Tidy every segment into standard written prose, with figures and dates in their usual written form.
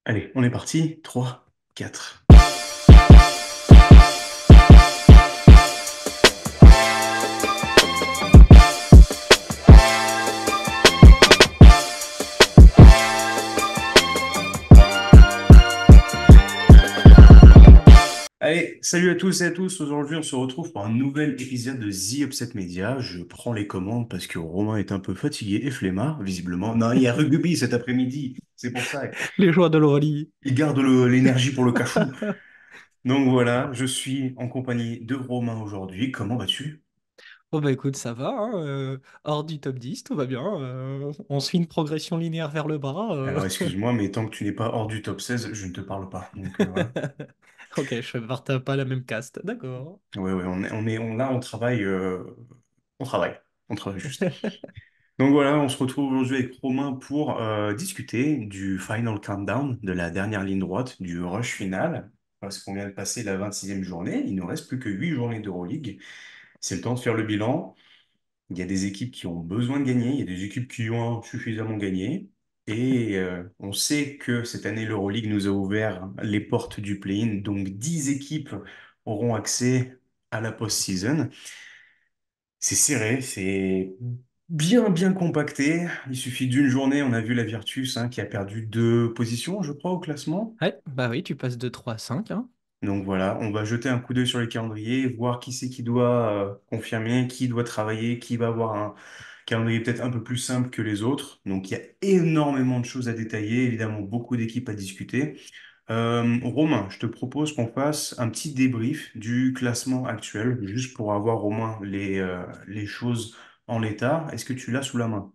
Allez, on est parti. 3, 4. Allez, salut à tous et à tous. Aujourd'hui, on se retrouve pour un nouvel épisode de The Upset Media. Je prends les commandes parce que Romain est un peu fatigué et flemmard, visiblement. Non, il y a rugby cet après-midi. C'est pour ça. Les joies de l'Aurélie. Il garde l'énergie pour le cachou. Donc voilà, je suis en compagnie de Romain aujourd'hui. Comment vas-tu? Oh bah écoute, ça va, hein, hors du top 10, tout va bien. On suit une progression linéaire vers le bas. Alors, excuse-moi, mais tant que tu n'es pas hors du top 16, je ne te parle pas. Donc voilà. Ok, je partage pas la même caste, d'accord. Ouais, ouais, là, on travaille. On travaille juste. Donc voilà, on se retrouve aujourd'hui avec Romain pour discuter du final countdown, de la dernière ligne droite, du rush final, parce qu'on vient de passer la 26e journée. Il ne nous reste plus que 8 journées d'Euroleague. C'est le temps de faire le bilan. Il y a des équipes qui ont besoin de gagner, il y a des équipes qui ont suffisamment gagné. Et on sait que cette année, l'Euroleague nous a ouvert les portes du play-in, donc 10 équipes auront accès à la post-season. C'est serré, c'est bien compacté. Il suffit d'une journée, on a vu la Virtus hein, qui a perdu 2 positions, je crois, au classement. Ouais, bah oui, tu passes de 3 à 5, hein. Donc voilà, on va jeter un coup d'œil sur les calendriers, voir qui c'est qui doit confirmer, qui doit travailler, qui va avoir un calendrier peut-être un peu plus simple que les autres. Donc il y a énormément de choses à détailler, évidemment beaucoup d'équipes à discuter. Romain, je te propose qu'on fasse un petit débrief du classement actuel, juste pour avoir au moins les choses en l'état. Est-ce que tu l'as sous la main?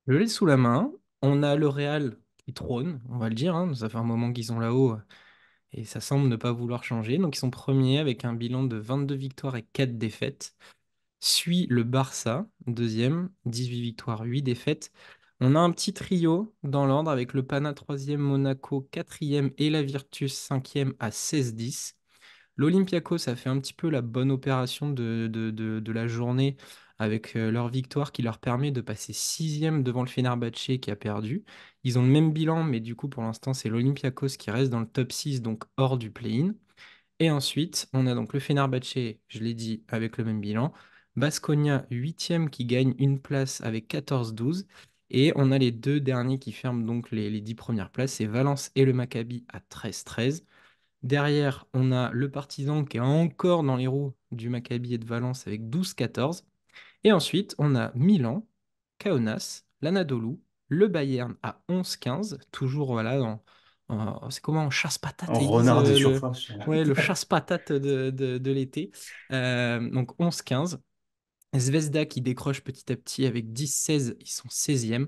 Je l'ai sous la main. On a le Real qui trône, on va le dire, hein. Ça fait un moment qu'ils sont là-haut et ça semble ne pas vouloir changer. Donc ils sont premiers avec un bilan de 22 victoires et 4 défaites. Suit le Barça, deuxième, 18 victoires, 8 défaites. On a un petit trio dans l'ordre avec le Pana troisième, Monaco quatrième et la Virtus cinquième à 16-10. L'Olympiakos a fait un petit peu la bonne opération de la journée avec leur victoire qui leur permet de passer sixième devant le Fenerbahçe qui a perdu. Ils ont le même bilan, mais du coup pour l'instant c'est l'Olympiakos qui reste dans le top 6, donc hors du play-in. Et ensuite, on a donc le Fenerbahçe, je l'ai dit, avec le même bilan. Baskonia, huitième, qui gagne une place avec 14-12. Et on a les deux derniers qui ferment donc les 10 premières places. C'est Valence et le Maccabi à 13-13. Derrière, on a le Partizan qui est encore dans les roues du Maccabi et de Valence avec 12-14. Et ensuite, on a Milan, Kaunas, l'Anadolu, le Bayern à 11-15, toujours voilà c'est comment en chasse-patate En ils disent renard des surfaces. ouais, le chasse-patate de l'été. Donc 11-15. Zvezda qui décroche petit à petit avec 10-16, ils sont 16e.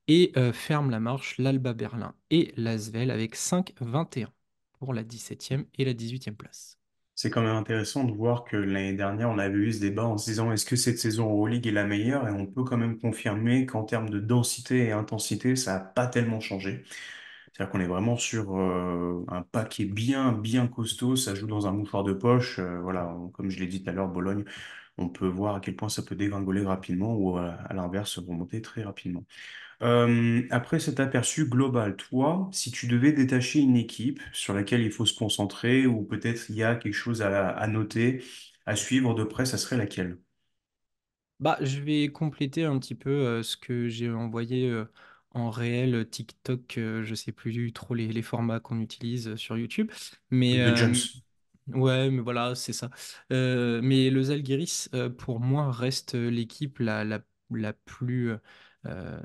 Et ferme la marche l'Alba Berlin et l'Asvel avec 5-21 pour la 17e et la 18e place. C'est quand même intéressant de voir que l'année dernière, on avait eu ce débat en se disant est-ce que cette saison Euroleague est la meilleure? Et on peut quand même confirmer qu'en termes de densité et intensité, ça n'a pas tellement changé. C'est-à-dire qu'on est vraiment sur un paquet bien costaud. Ça joue dans un mouchoir de poche. Voilà, comme je l'ai dit tout à l'heure, Bologne, on peut voir à quel point ça peut dégringoler rapidement ou à l'inverse, remonter très rapidement. Après cet aperçu global, toi, si tu devais détacher une équipe sur laquelle il faut se concentrer ou peut-être il y a quelque chose à noter, à suivre de près, ça serait laquelle? Bah, je vais compléter un petit peu ce que j'ai envoyé en réel TikTok. Je sais plus trop les formats qu'on utilise sur YouTube. Mais De Jones. ouais, mais voilà, c'est ça. Mais le Zalgiris, pour moi, reste l'équipe la plus, euh,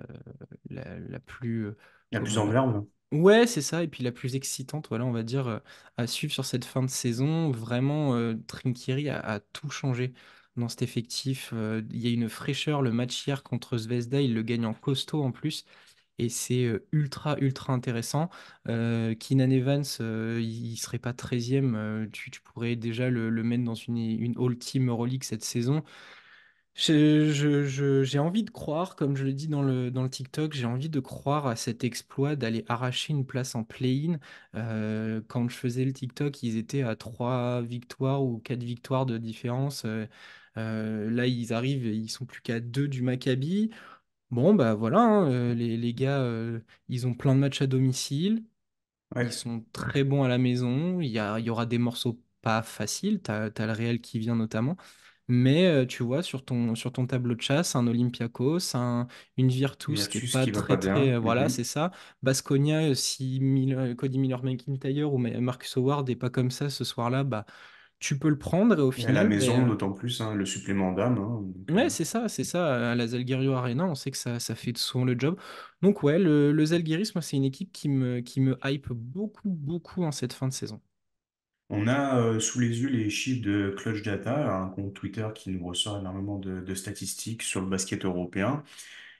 la plus, La plus en comment... verve. Ouais, c'est ça, et puis la plus excitante, voilà, on va dire, à suivre sur cette fin de saison. Vraiment, Trinkieri a tout changé dans cet effectif. Il y a une fraîcheur, le match hier contre Zvezda, il le gagne en costaud en plus, et c'est ultra intéressant. Keenan Evans, il serait pas 13e, tu pourrais déjà le mettre dans une All-Team Euroleague cette saison. J'ai envie de croire, comme je le dis dans le TikTok, j'ai envie de croire à cet exploit d'aller arracher une place en play-in. Quand je faisais le TikTok, ils étaient à 3 victoires ou 4 victoires de différence. Là, ils arrivent, ils sont plus qu'à 2 du Maccabi. Bon, bah voilà, hein, les gars, ils ont plein de matchs à domicile. Ils Ouais, sont très bons à la maison. Il y aura des morceaux pas faciles. T'as le Real qui vient notamment. Mais tu vois, sur ton tableau de chasse, un Olympiakos, une Virtus qui est Virtus pas qui va pas très très. bien. Voilà, Mhm. c'est ça. Baskonia, si Cody Miller-McIntyre ou Marcus Howard n'est pas comme ça ce soir-là, bah, tu peux le prendre et au Et à la final, maison, ben, d'autant plus, hein, le supplément d'âme, hein, donc, ouais, c'est ça. À la Zalgirio Arena, on sait que ça fait souvent le job. Donc, ouais, le Zalgiris, moi, c'est une équipe qui me hype beaucoup, beaucoup en cette fin de saison. on a sous les yeux les chiffres de Clutch Data, un compte Twitter qui nous ressort énormément de statistiques sur le basket européen.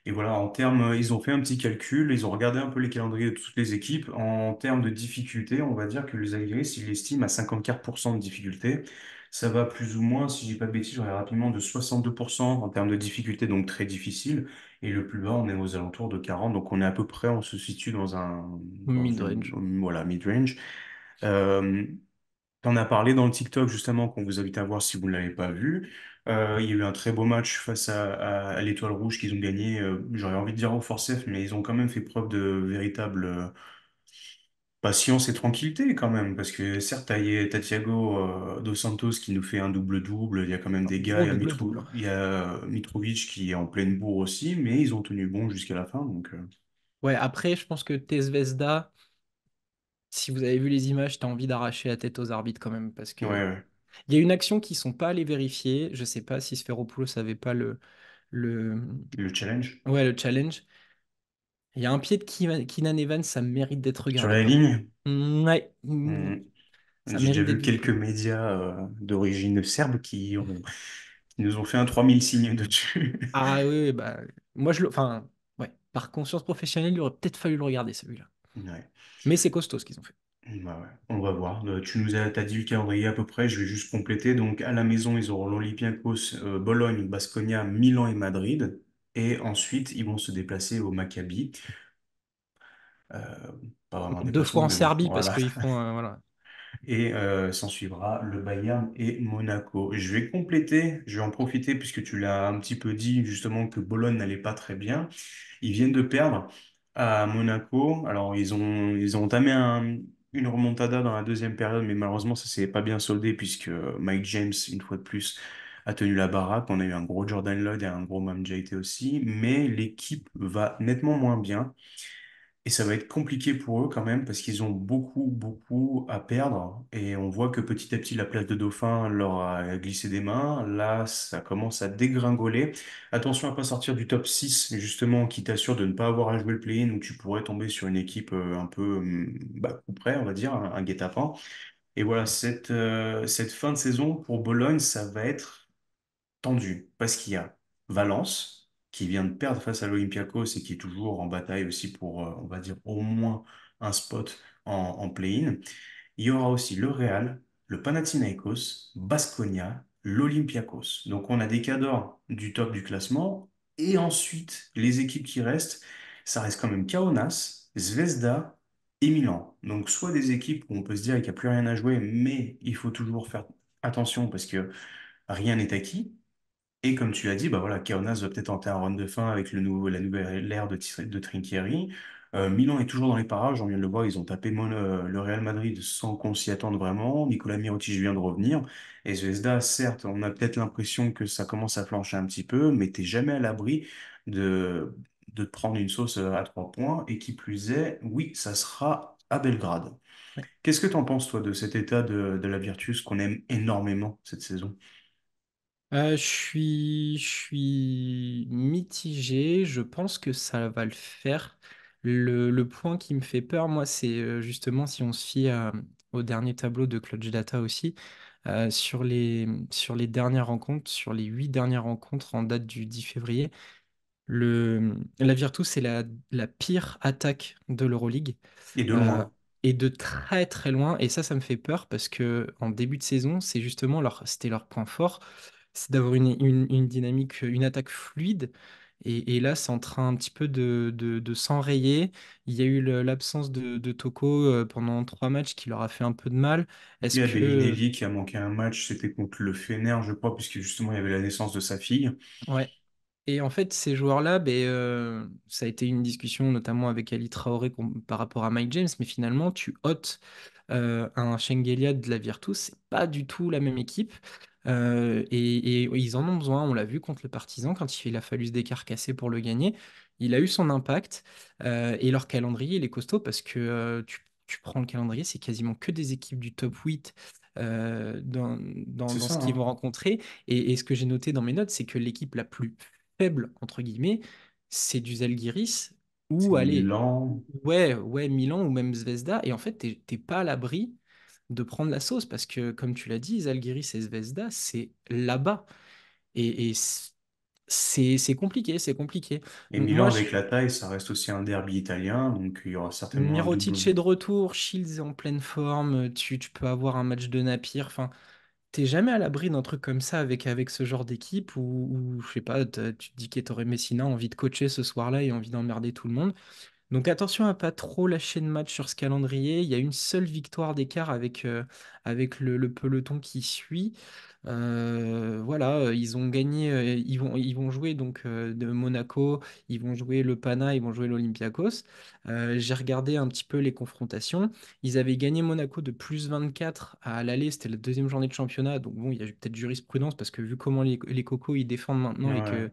Et voilà, en termes, ils ont fait un petit calcul, ils ont regardé un peu les calendriers de toutes les équipes. En termes de difficulté, on va dire que le Zalgiris, il estime à 54% de difficulté. Ça va plus ou moins, si j'ai pas de bêtises, je regarde rapidement de 62% en termes de difficulté, donc très difficile. Et le plus bas, on est aux alentours de 40, donc on est à peu près, on se situe dans une, Mid-range. voilà, mid-range. Euh, T'en as parlé dans le TikTok justement qu'on vous invite à voir si vous ne l'avez pas vu. Il y a eu un très beau match face à l'Étoile Rouge qu'ils ont gagné. J'aurais envie de dire au forceps, mais ils ont quand même fait preuve de véritable patience et tranquillité quand même. Parce que certes, t'as Thiago Dos Santos qui nous fait un double-double. Il y a quand même des gars. Gros double-double. Il y a Mitrovic qui est en pleine bourre aussi, mais ils ont tenu bon jusqu'à la fin. Donc, Ouais, après, je pense que Tesvezda, si vous avez vu les images, t'as envie d'arracher la tête aux arbitres quand même. Parce ouais, que ouais. il y a une action qu'ils sont pas allés vérifier. Je sais pas si Sféropoulos avait pas le, Le challenge. ouais, le challenge. Il y a un pied de Keenan Evans, ça mérite d'être Sur regardé la quand même. ligne. Ouais, ça J'ai déjà mérite d'être vu vu quelques plus. médias d'origine serbe qui nous ont fait un 3000 signes dessus. Ah oui, oui, bah, moi je le. Enfin, ouais, par conscience professionnelle, il aurait peut-être fallu le regarder celui-là. Ouais. Mais c'est costaud ce qu'ils ont fait. Bah ouais, on va voir. T'as dit le calendrier à peu près, je vais juste compléter. Donc à la maison, ils auront l'Olympiakos, Bologne, Basconia, Milan et Madrid. Et ensuite, ils vont se déplacer au Maccabi. Euh, Pas vraiment un Deux fois déplacement, en mais bon, Serbie parce voilà. qu'ils font. Voilà. Et s'en suivra le Bayern et Monaco. Je vais compléter, je vais en profiter puisque tu l'as un petit peu dit justement que Bologne n'allait pas très bien. Ils viennent de perdre à Monaco. Alors ils ont entamé une remontada dans la deuxième période, mais malheureusement ça s'est pas bien soldé puisque Mike James, une fois de plus, a tenu la baraque. On a eu un gros Jordan Lloyd et un gros Mam JT aussi, mais l'équipe va nettement moins bien. Et ça va être compliqué pour eux quand même parce qu'ils ont beaucoup, beaucoup à perdre. Et on voit que petit à petit, la place de Dauphin leur a glissé des mains. Là, ça commence à dégringoler. Attention à pas sortir du top 6 justement, qui t'assure de ne pas avoir à jouer le play-in où tu pourrais tomber sur une équipe un peu bah, coup près, on va dire, un guet-apens. Et voilà, cette fin de saison pour Bologne, ça va être tendu parce qu'il y a Valence qui vient de perdre face à l'Olympiakos et qui est toujours en bataille aussi pour, on va dire, au moins un spot en play-in. Il y aura aussi le Real, le Panathinaikos, Baskonia, l'Olympiakos. Donc on a des cadors du top du classement et ensuite les équipes qui restent, ça reste quand même Kaunas, Zvezda et Milan. Donc soit des équipes où on peut se dire qu'il n'y a plus rien à jouer, mais il faut toujours faire attention parce que rien n'est acquis. Et comme tu l'as dit, bah voilà, Kaunas va peut-être tenter un round de fin avec la nouvelle ère de Trinchieri. Milan est toujours dans les parages, on vient de le voir, ils ont tapé le Real Madrid sans qu'on s'y attende vraiment. Nicolas Mirotic vient de revenir. Et Zvezda, certes, on a peut-être l'impression que ça commence à flancher un petit peu, mais t'es jamais à l'abri de te prendre une sauce à 3 points. Et qui plus est, oui, ça sera à Belgrade. Ouais. Qu'est-ce que t'en penses, toi, de cet état de la Virtus qu'on aime énormément cette saison? Je suis mitigé. Je pense que ça va le faire. Le point qui me fait peur, moi, c'est justement si on se fie au dernier tableau de Clutch Data aussi, sur les dernières rencontres, sur les 8 dernières rencontres en date du 10 février, la Virtus, c'est la pire attaque de l'Euroleague. Et de euh, loin. et de très très loin. Et ça me fait peur parce que en début de saison, c'est justement c'était leur point fort, c'est d'avoir une dynamique, une attaque fluide. Et là, c'est en train un petit peu de s'enrayer. Il y a eu l'absence de Toko pendant 3 matchs qui leur a fait un peu de mal. Il Est-ce y a que... Bellinelli qui a manqué un match, c'était contre le Fener, je crois, puisque justement il y avait la naissance de sa fille. Ouais. Et en fait, ces joueurs-là, ben, ça a été une discussion notamment avec Ali Traoré par rapport à Mike James, mais finalement, tu ôtes un Shengelia de la Virtus, c'est pas du tout la même équipe. Et ils en ont besoin, on l'a vu contre le Partizan, quand il a fallu se décarcasser pour le gagner. Il a eu son impact, et leur calendrier, il est costaud parce que tu prends le calendrier, c'est quasiment que des équipes du top 8 C'est dans ça, ce qu'ils vont hein. rencontrer. Et ce que j'ai noté dans mes notes, c'est que l'équipe la plus faible, entre guillemets, c'est du Zalgiris C'est ou, allez, Milan. ouais, ouais, Milan ou même Zvezda. Et en fait, t'es pas à l'abri de prendre la sauce parce que, comme tu l'as dit, Zalgiris et Zvezda, c'est là-bas. Et c'est compliqué, c'est compliqué. Et Milan, Moi, je, avec la taille, ça reste aussi un derby italien, donc il y aura certainement un Mirotic double. est de retour, Shields est en pleine forme, tu peux avoir un match de Napier. Enfin, t'es jamais à l'abri d'un truc comme ça avec ce genre d'équipe où, je sais pas, tu te dis qu'Ettore Messina a envie de coacher ce soir-là et envie d'emmerder tout le monde. Donc attention à pas trop lâcher de match sur ce calendrier. Il y a une seule victoire d'écart avec le peloton qui suit. Voilà, ils ont gagné, ils vont jouer donc de Monaco, ils vont jouer le Pana, ils vont jouer l'Olympiakos. J'ai regardé un petit peu les confrontations. Ils avaient gagné Monaco de plus 24 à l'aller, c'était la deuxième journée de championnat. Donc bon, il y a peut-être jurisprudence parce que vu comment les Cocos ils défendent maintenant et Ouais.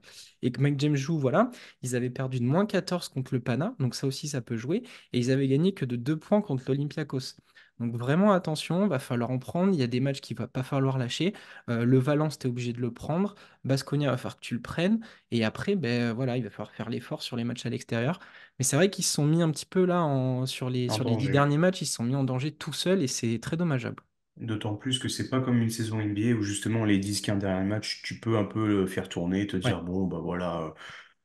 que Mike James joue, voilà. Ils avaient perdu de moins 14 contre le Pana, donc ça aussi ça peut jouer. Et ils avaient gagné que de 2 points contre l'Olympiakos. Donc vraiment attention, va falloir en prendre. Il y a des matchs qu'il va pas falloir lâcher. Le Valence, tu es obligé de le prendre. Baskonia, va falloir que tu le prennes. Et après, ben voilà, il va falloir faire l'effort sur les matchs à l'extérieur. Mais c'est vrai qu'ils se sont mis un petit peu là En sur les 10 danger. derniers matchs, ils se sont mis en danger tout seuls et c'est très dommageable. D'autant plus que c'est pas comme une saison NBA où justement les 10-15 derniers matchs, tu peux un peu le faire tourner, te Ouais, dire bon bah voilà,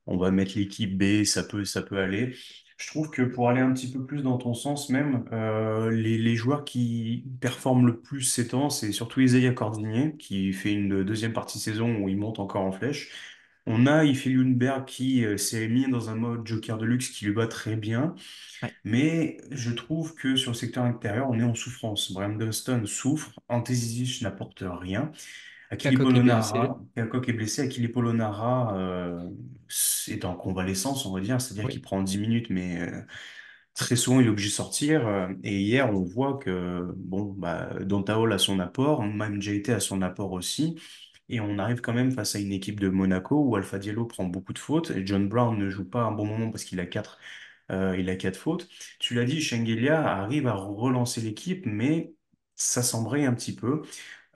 on va mettre l'équipe B, ça peut aller. Je trouve que pour aller un petit peu plus dans ton sens même, les joueurs qui performent le plus ces temps, c'est surtout Isaiah Cordigné qui fait une deuxième partie de saison où il monte encore en flèche. On a Ife Lundberg qui s'est mis dans un mode Joker de luxe qui lui va très bien. ouais. Mais je trouve que sur le secteur intérieur, on est en souffrance. Brian Dunston souffre, Ante Zizic n'apporte rien. Achille Kakok est blessé. Polonara, Kakok est blessé, Achille Polonara est en convalescence, on va dire, c'est-à-dire qu'il Oui, prend 10 minutes, mais très souvent il est obligé de sortir. Et hier, on voit que bon, bah, Dontaol a son apport, même JT a son apport aussi. Et on arrive quand même face à une équipe de Monaco où Alpha Diallo prend beaucoup de fautes et John Brown ne joue pas un bon moment parce qu'il a quatre fautes. Tu l'as dit, Shengelia arrive à relancer l'équipe, mais ça s'embraye un petit peu.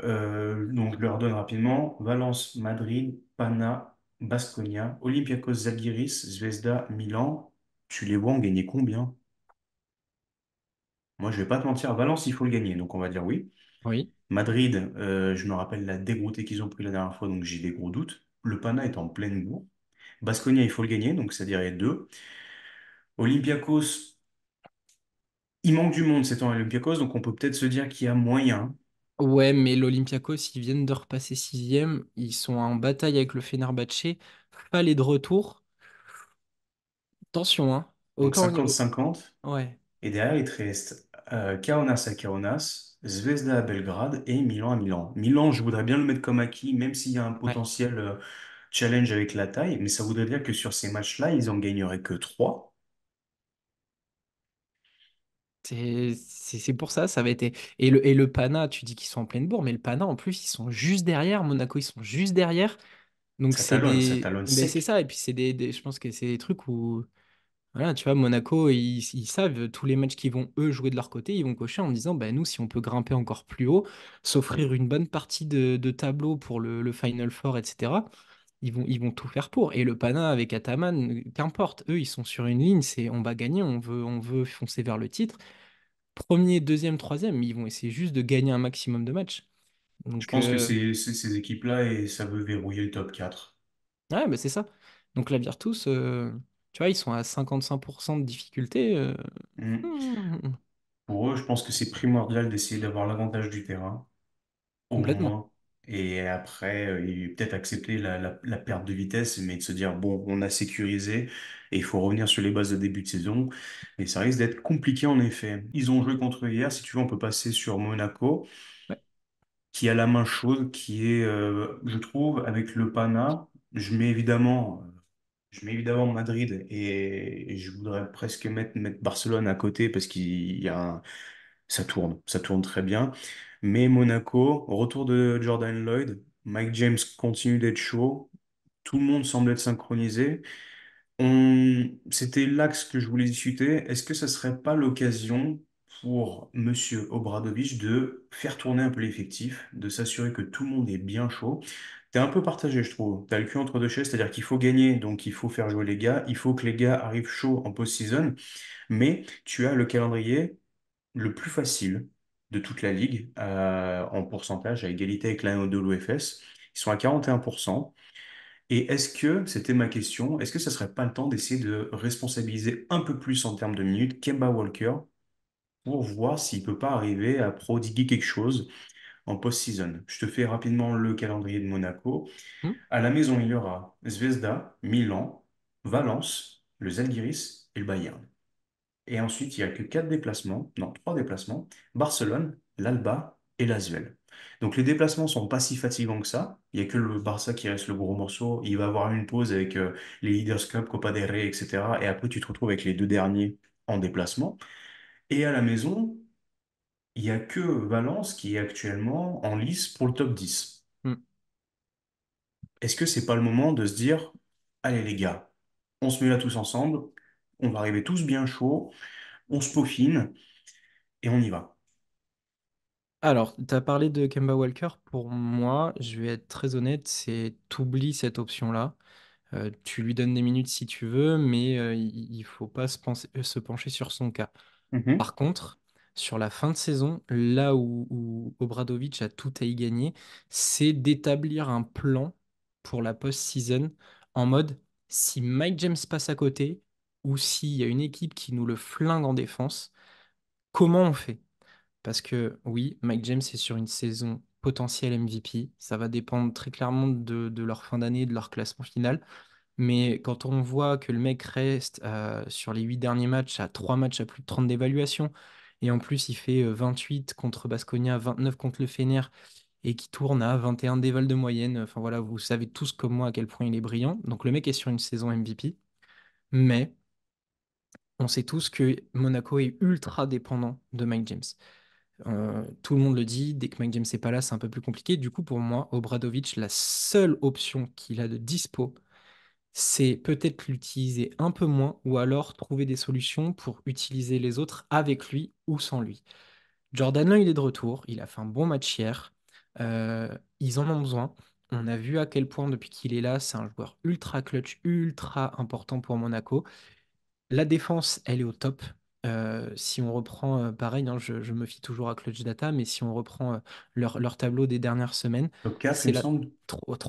Donc je leur donne rapidement Valence, Madrid, Pana, Baskonia, Olympiakos Zalgiris, Zvezda, Milan. Tu les vois en gagner combien? Moi, je vais pas te mentir, Valence, il faut le gagner, donc on va dire oui. oui. Madrid, je me rappelle la dégroutée qu'ils ont pris la dernière fois, donc j'ai des gros doutes. Le Pana est en pleine bourre. Baskonia, il faut le gagner, donc ça dirait deux. Olympiakos, il manque du monde, c'est en Olympiakos, donc on peut peut-être se dire qu'il y a moyen. Ouais, mais l'Olympiakos, ils viennent de repasser sixième. Ils sont en bataille avec le Fenerbahçe. Fallait de retour. Attention, hein. Donc Autant au niveau. 50-50. Ouais, Et derrière, il te reste Kaunas à Kaunas, Zvezda à Belgrade et Milan à Milan. Milan, je voudrais bien le mettre comme acquis, même s'il y a un ouais. potentiel challenge avec la taille, mais ça voudrait dire que sur ces matchs-là, ils en gagneraient que 3. C'est pour ça, ça va être. Et le Pana, tu dis qu'ils sont en pleine bourre, mais le Pana, en plus, ils sont juste derrière. Monaco, ils sont juste derrière. Donc, Ça talonne ben, c'est sec. ça. Et puis, je pense que c'est des trucs où. Voilà, tu vois, Monaco, ils savent tous les matchs qu'ils vont, eux, jouer de leur côté. Ils vont cocher en disant, bah, nous, si on peut grimper encore plus haut, s'offrir une bonne partie de tableau pour le Final Four, etc. Ils vont tout faire pour. Et le Pana avec Ataman, qu'importe, eux, ils sont sur une ligne, c'est on va gagner, on veut foncer vers le titre. Premier, deuxième, troisième, ils vont essayer juste de gagner un maximum de matchs. Je Donc, pense que c'est ces équipes-là et ça veut verrouiller le top 4. ouais, bah, c'est ça. Donc, la Virtus, tu vois, ils sont à 55% de difficulté. Hmm, Pour eux, je pense que c'est primordial d'essayer d'avoir l'avantage du terrain, au complètement. moins. Et après, peut-être accepter la perte de vitesse, mais de se dire, bon, on a sécurisé et il faut revenir sur les bases de début de saison. Mais ça risque d'être compliqué en effet. Ils ont joué contre eux hier. Si tu veux, on peut passer sur Monaco, Ouais. qui a la main chaude, qui est, je trouve, avec le Pana. je mets évidemment, je mets évidemment Madrid et je voudrais presque mettre Barcelone à côté parce qu'il y a ça tourne très bien. Mais Monaco, retour de Jordan Lloyd, Mike James continue d'être chaud, tout le monde semble être synchronisé. C'était l'axe que je voulais discuter. Est-ce que ça serait pas l'occasion pour Monsieur Obradovic de faire tourner un peu l'effectif, de s'assurer que tout le monde est bien chaud? T'es un peu partagé, je trouve. T'as le cul entre deux chaises, c'est-à-dire qu'il faut gagner, donc il faut faire jouer les gars. Il faut que les gars arrivent chauds en post-season, mais tu as le calendrier le plus facile de toute la ligue en pourcentage, à égalité avec l'un de l'OFS. Ils sont à 41%. Et est-ce que, c'était ma question, est-ce que ça serait pas le temps d'essayer de responsabiliser un peu plus en termes de minutes Kemba Walker pour voir s'il peut pas arriver à prodiguer quelque chose en post-season? Je te fais rapidement le calendrier de Monaco. Hmm. À la maison, il y aura Zvezda, Milan, Valence, le Zalgiris et le Bayern. Et ensuite, il n'y a que quatre déplacements, non, trois déplacements, Barcelone, l'Alba et l'Asvel. Donc les déplacements sont pas si fatigants que ça. Il n'y a que le Barça qui reste le gros morceau. Il va avoir une pause avec les Leaders Cup, Copa del Rey, etc. Et après, tu te retrouves avec les deux derniers en déplacement. Et à la maison, il n'y a que Valence qui est actuellement en lice pour le top 10. Hmm. Est-ce que c'est pas le moment de se dire, allez les gars, on se met là tous ensemble, on va arriver tous bien chauds, on se peaufine et on y va. Alors, tu as parlé de Kemba Walker. Pour moi, je vais être très honnête, c'est t'oublies cette option-là. Tu lui donnes des minutes si tu veux, mais il faut pas se pencher sur son cas. Mhm. Par contre, sur la fin de saison, là où Obradovic a tout à y gagner, c'est d'établir un plan pour la post-season en mode si Mike James passe à côté ou s'il y a une équipe qui nous le flingue en défense, comment on fait? Parce que oui, Mike James est sur une saison potentielle MVP. Ça va dépendre très clairement de leur fin d'année, de leur classement final. Mais quand on voit que le mec reste sur les 8 derniers matchs à 3 matchs à plus de 30 d'évaluation, et en plus il fait 28 contre Baskonia, 29 contre le Fener, et qui tourne à 21 d'éval de moyenne, enfin voilà, vous savez tous comme moi à quel point il est brillant. Donc le mec est sur une saison MVP, mais on sait tous que Monaco est ultra dépendant de Mike James. Tout le monde le dit, dès que Mike James n'est pas là, c'est un peu plus compliqué. Du coup, pour moi, Obradovic, la seule option qu'il a de dispo, c'est peut-être l'utiliser un peu moins ou alors trouver des solutions pour utiliser les autres avec lui ou sans lui. Jordan Lowe, il est de retour, il a fait un bon match hier. Ils en ont besoin. On a vu à quel point depuis qu'il est là, c'est un joueur ultra clutch, ultra important pour Monaco. La défense, elle est au top. Si on reprend, pareil, hein, je me fie toujours à Clutch Data, mais si on reprend leur tableau des dernières semaines, Top 4, il c'est me la semble.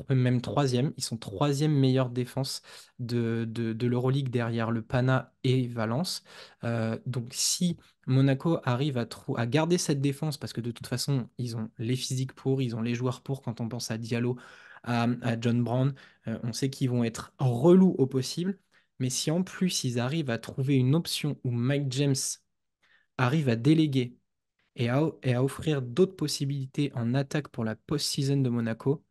même troisième. Ils sont troisième meilleure défense de l'Euroleague derrière le Pana et Valence. Donc si Monaco arrive à garder cette défense, parce que de toute façon, ils ont les physiques pour, ils ont les joueurs pour, quand on pense à Diallo, à John Brown, on sait qu'ils vont être relous au possible. Mais si en plus ils arrivent à trouver une option où Mike James arrive à déléguer et à offrir d'autres possibilités en attaque pour la post-season de Monaco,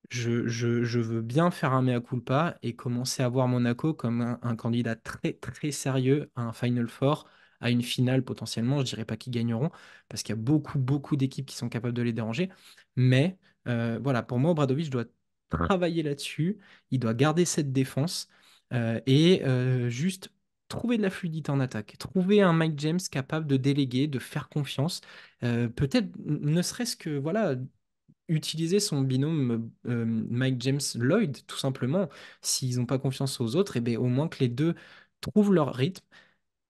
je veux bien faire un mea culpa et commencer à voir Monaco comme un candidat très très sérieux à un Final Four, à une finale potentiellement. Je dirais pas qu'ils gagneront parce qu'il y a beaucoup beaucoup d'équipes qui sont capables de les déranger. Mais voilà, pour moi, Obradovic doit travailler là-dessus. Il doit garder cette défense et juste trouver de la fluidité en attaque. Trouver un Mike James capable de déléguer, de faire confiance. Peut-être ne serait-ce que voilà utiliser son binôme Mike James Lloyd, tout simplement. S'ils n'ont pas confiance aux autres, et bien, au moins que les deux trouvent leur rythme,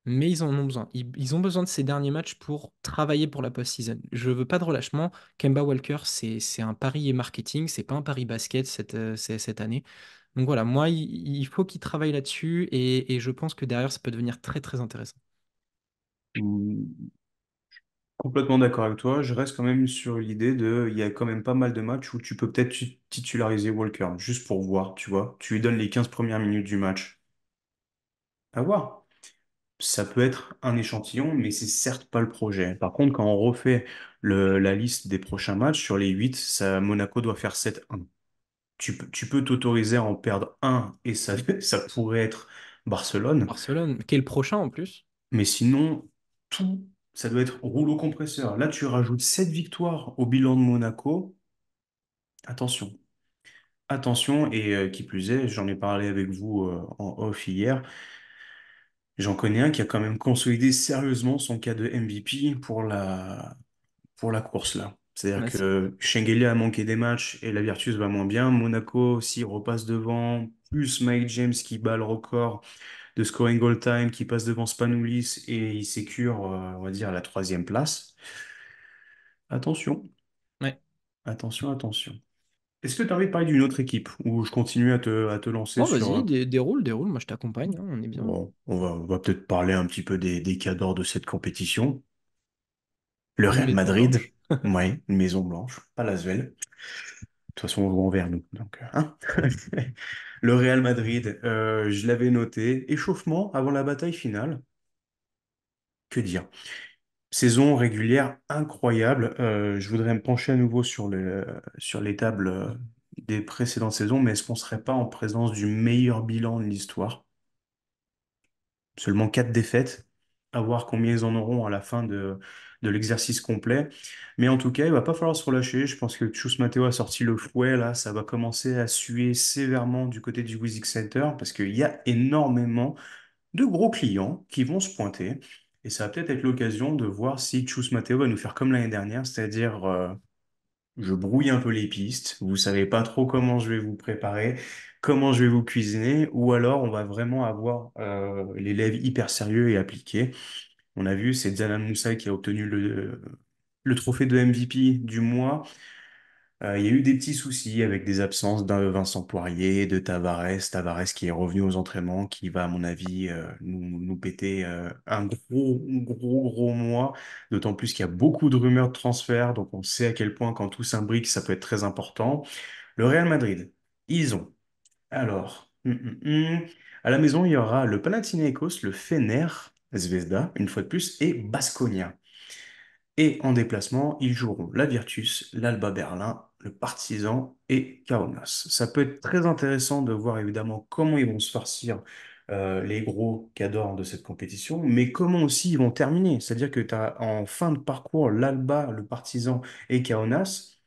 mais ils en ont besoin. Ils ont besoin de ces derniers matchs pour travailler pour la post-season. Je veux pas de relâchement. Kemba Walker, c'est un pari et marketing, c'est pas un pari basket cette année. Donc voilà, moi, il faut qu'il travaille là-dessus et je pense que derrière, ça peut devenir très très intéressant. Hmm, complètement d'accord avec toi. Je reste quand même sur l'idée de, il y a quand même pas mal de matchs où tu peux peut-être titulariser Walker, juste pour voir, tu vois. Tu lui donnes les 15 premières minutes du match. À voir. Ça peut être un échantillon, mais c'est certes pas le projet. Par contre, quand on refait la liste des prochains matchs, sur les 8, ça, Monaco doit faire 7-1. tu peux t'autoriser à en perdre un et ça, ça pourrait être Barcelone. Barcelone, qui est le prochain en plus. Mais sinon, tout, ça doit être rouleau compresseur. Là, tu rajoutes 7 victoires au bilan de Monaco. Attention, attention, et qui plus est, j'en ai parlé avec vous en off hier. J'en connais un qui a quand même consolidé sérieusement son cas de MVP pour la course là. C'est-à-dire Ouais, que Schengelia a manqué des matchs et la Virtus va moins bien. Monaco aussi repasse devant, plus Mike James qui bat le record de scoring all time, qui passe devant Spanoulis et il sécure, on va dire, la troisième place. Attention, ouais. attention, attention. Est-ce que tu as envie de parler d'une autre équipe ou je continue à te lancer Bon, sur... vas-y, déroule, déroule, moi je t'accompagne, hein, on est bien. Bon, on va peut-être parler un petit peu des cadors de cette compétition. Le Une Real maison Madrid, blanche. ouais, une maison blanche, pas l'Asvel. De toute façon, on joue envers nous. Donc, hein. Le Real Madrid, je l'avais noté. Échauffement avant la bataille finale. Que dire? Saison régulière incroyable. Je voudrais me pencher à nouveau sur les tables des précédentes saisons, mais est-ce qu'on serait pas en présence du meilleur bilan de l'histoire? Seulement 4 défaites, à voir combien ils en auront à la fin de l'exercice complet. Mais en tout cas, il va pas falloir se relâcher. Je pense que Chus Mateo a sorti le fouet, là, ça va commencer à suer sévèrement du côté du Wizz Center, parce qu'il y a énormément de gros clients qui vont se pointer. Et ça va peut-être être l'occasion de voir si Chus Mateo va nous faire comme l'année dernière, c'est-à-dire je brouille un peu les pistes, vous savez pas trop comment je vais vous préparer, comment je vais vous cuisiner, ou alors on va vraiment avoir l'élève hyper sérieux et appliqué. On a vu, c'est Zalan Moussa qui a obtenu le trophée de MVP du mois. Il y a eu des petits soucis avec des absences d'un Vincent Poirier, de Tavares, Tavares qui est revenu aux entraînements, qui va, à mon avis, nous péter un gros mois, d'autant plus qu'il y a beaucoup de rumeurs de transfert, donc on sait à quel point quand tout s'imbrique, ça peut être très important. Le Real Madrid, ils ont, alors, à la maison, il y aura le Panathinaikos, le Fener, Zvezda, une fois de plus, et Baskonia. Et en déplacement, ils joueront la Virtus, l'Alba Berlin, le Partizan et Kaunas. Ça peut être très intéressant de voir évidemment comment ils vont se farcir les gros cadors de cette compétition, mais comment aussi ils vont terminer. C'est-à-dire que tu as en fin de parcours l'Alba, le Partizan et Kaunas,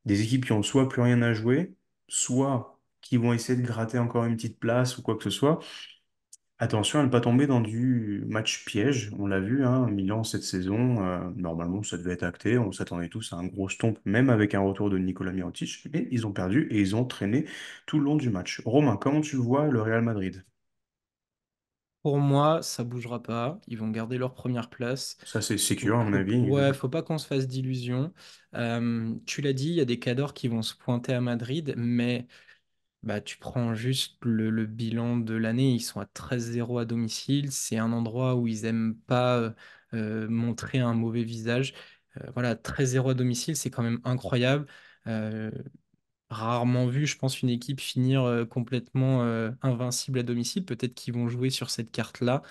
des équipes qui ont soit plus rien à jouer, soit qui vont essayer de gratter encore une petite place ou quoi que ce soit. Attention à ne pas tomber dans du match piège. On l'a vu, hein, Milan cette saison, normalement ça devait être acté. On s'attendait tous à un gros stomp, même avec un retour de Nicolas Mirotic. Mais ils ont perdu et ils ont traîné tout le long du match. Romain, comment tu vois le Real Madrid? Pour moi, ça bougera pas. Ils vont garder leur première place. Ça, c'est sécure, à mon avis. Ouais, faut pas qu'on se fasse d'illusions. Tu l'as dit, il y a des cadors qui vont se pointer à Madrid, mais bah, tu prends juste le bilan de l'année. Ils sont à 13-0 à domicile. C'est un endroit où ils aiment pas montrer un mauvais visage. Voilà, 13-0 à domicile, c'est quand même incroyable. Euh, Rarement vu, je pense, une équipe finir complètement invincible à domicile. Peut-être qu'ils vont jouer sur cette carte-là.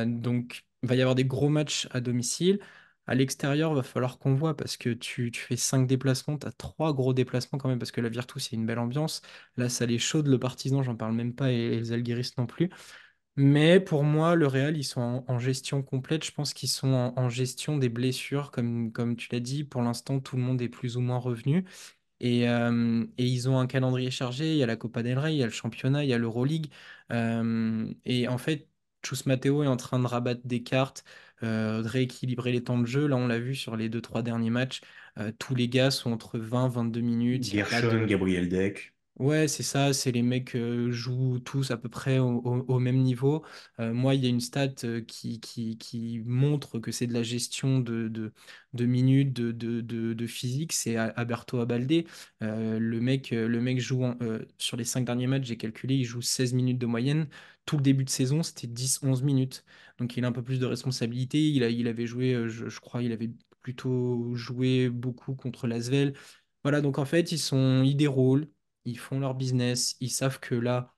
Donc, il va y avoir des gros matchs à domicile. À l'extérieur, il va falloir qu'on voit parce que tu fais 5 déplacements, tu as 3 gros déplacements quand même parce que la Virtus, c'est une belle ambiance. Là, ça les chaude, le Partizan, j'en parle même pas, et les Zalgiris non plus. Mais pour moi, le Real, ils sont en gestion complète. Je pense qu'ils sont en gestion des blessures, comme tu l'as dit. Pour l'instant, tout le monde est plus ou moins revenu. Et ils ont un calendrier chargé. Il y a la Copa del Rey, il y a le championnat, il y a l'Euroleague. Et en fait, Chus Mateo est en train de rabattre des cartes, de rééquilibrer les temps de jeu. Là, on l'a vu sur les deux, trois derniers matchs. Tous les gars sont entre 20 22 minutes. Il n'y a pas Gershon, de, Gabriel Deck, Ouais, c'est ça, c'est les mecs jouent tous à peu près au même niveau. Moi, il y a une stat qui montre que c'est de la gestion de minutes, de physique, c'est Alberto Abalde. Le mec joue sur les 5 derniers matchs, j'ai calculé, il joue 16 minutes de moyenne. Tout le début de saison, c'était 10 11 minutes. Donc il a un peu plus de responsabilité. Il avait joué, je crois, il avait plutôt joué beaucoup contre l'Asvel. Voilà, donc en fait, ils déroulent, ils font leur business, ils savent que là,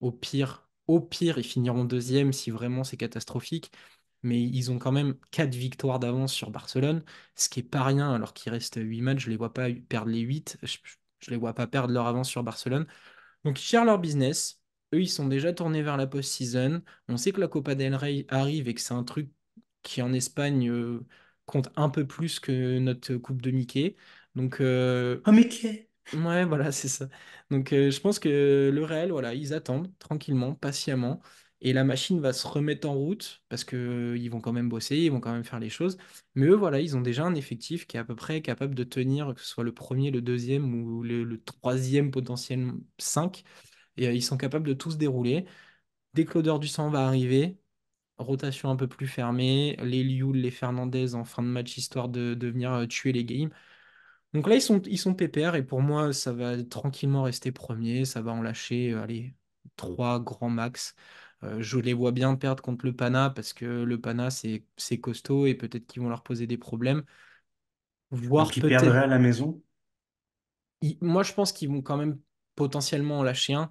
au pire, ils finiront deuxième si vraiment c'est catastrophique. Mais ils ont quand même 4 victoires d'avance sur Barcelone, ce qui est pas rien alors qu'il reste 8 matchs. Je les vois pas perdre les 8. Je les vois pas perdre leur avance sur Barcelone. Donc, ils gèrent leur business. Eux, ils sont déjà tournés vers la post-season. On sait que la Copa del Rey arrive et que c'est un truc qui, en Espagne, compte un peu plus que notre Coupe de Mickey. Donc, Ah, mais qui? ouais, voilà, c'est ça. Donc, je pense que le Real, voilà, ils attendent tranquillement, patiemment. Et la machine va se remettre en route parce que ils vont quand même bosser, ils vont quand même faire les choses. Mais eux, voilà, ils ont déjà un effectif qui est à peu près capable de tenir, que ce soit le premier, le deuxième ou le troisième potentiel 5. Et ils sont capables de tous dérouler. Dès que l'odeur du sang va arriver, rotation un peu plus fermée, les Liu, les Fernandez en fin de match, histoire de venir tuer les games. Donc là, ils sont pépères et pour moi, ça va tranquillement rester premier. Ça va en lâcher, allez, trois grands max. Je les vois bien perdre contre le Pana parce que le Pana, c'est costaud et peut-être qu'ils vont leur poser des problèmes. Donc, Voire ils perdraient peut-être. à la maison? Moi, je pense qu'ils vont quand même potentiellement en lâcher un.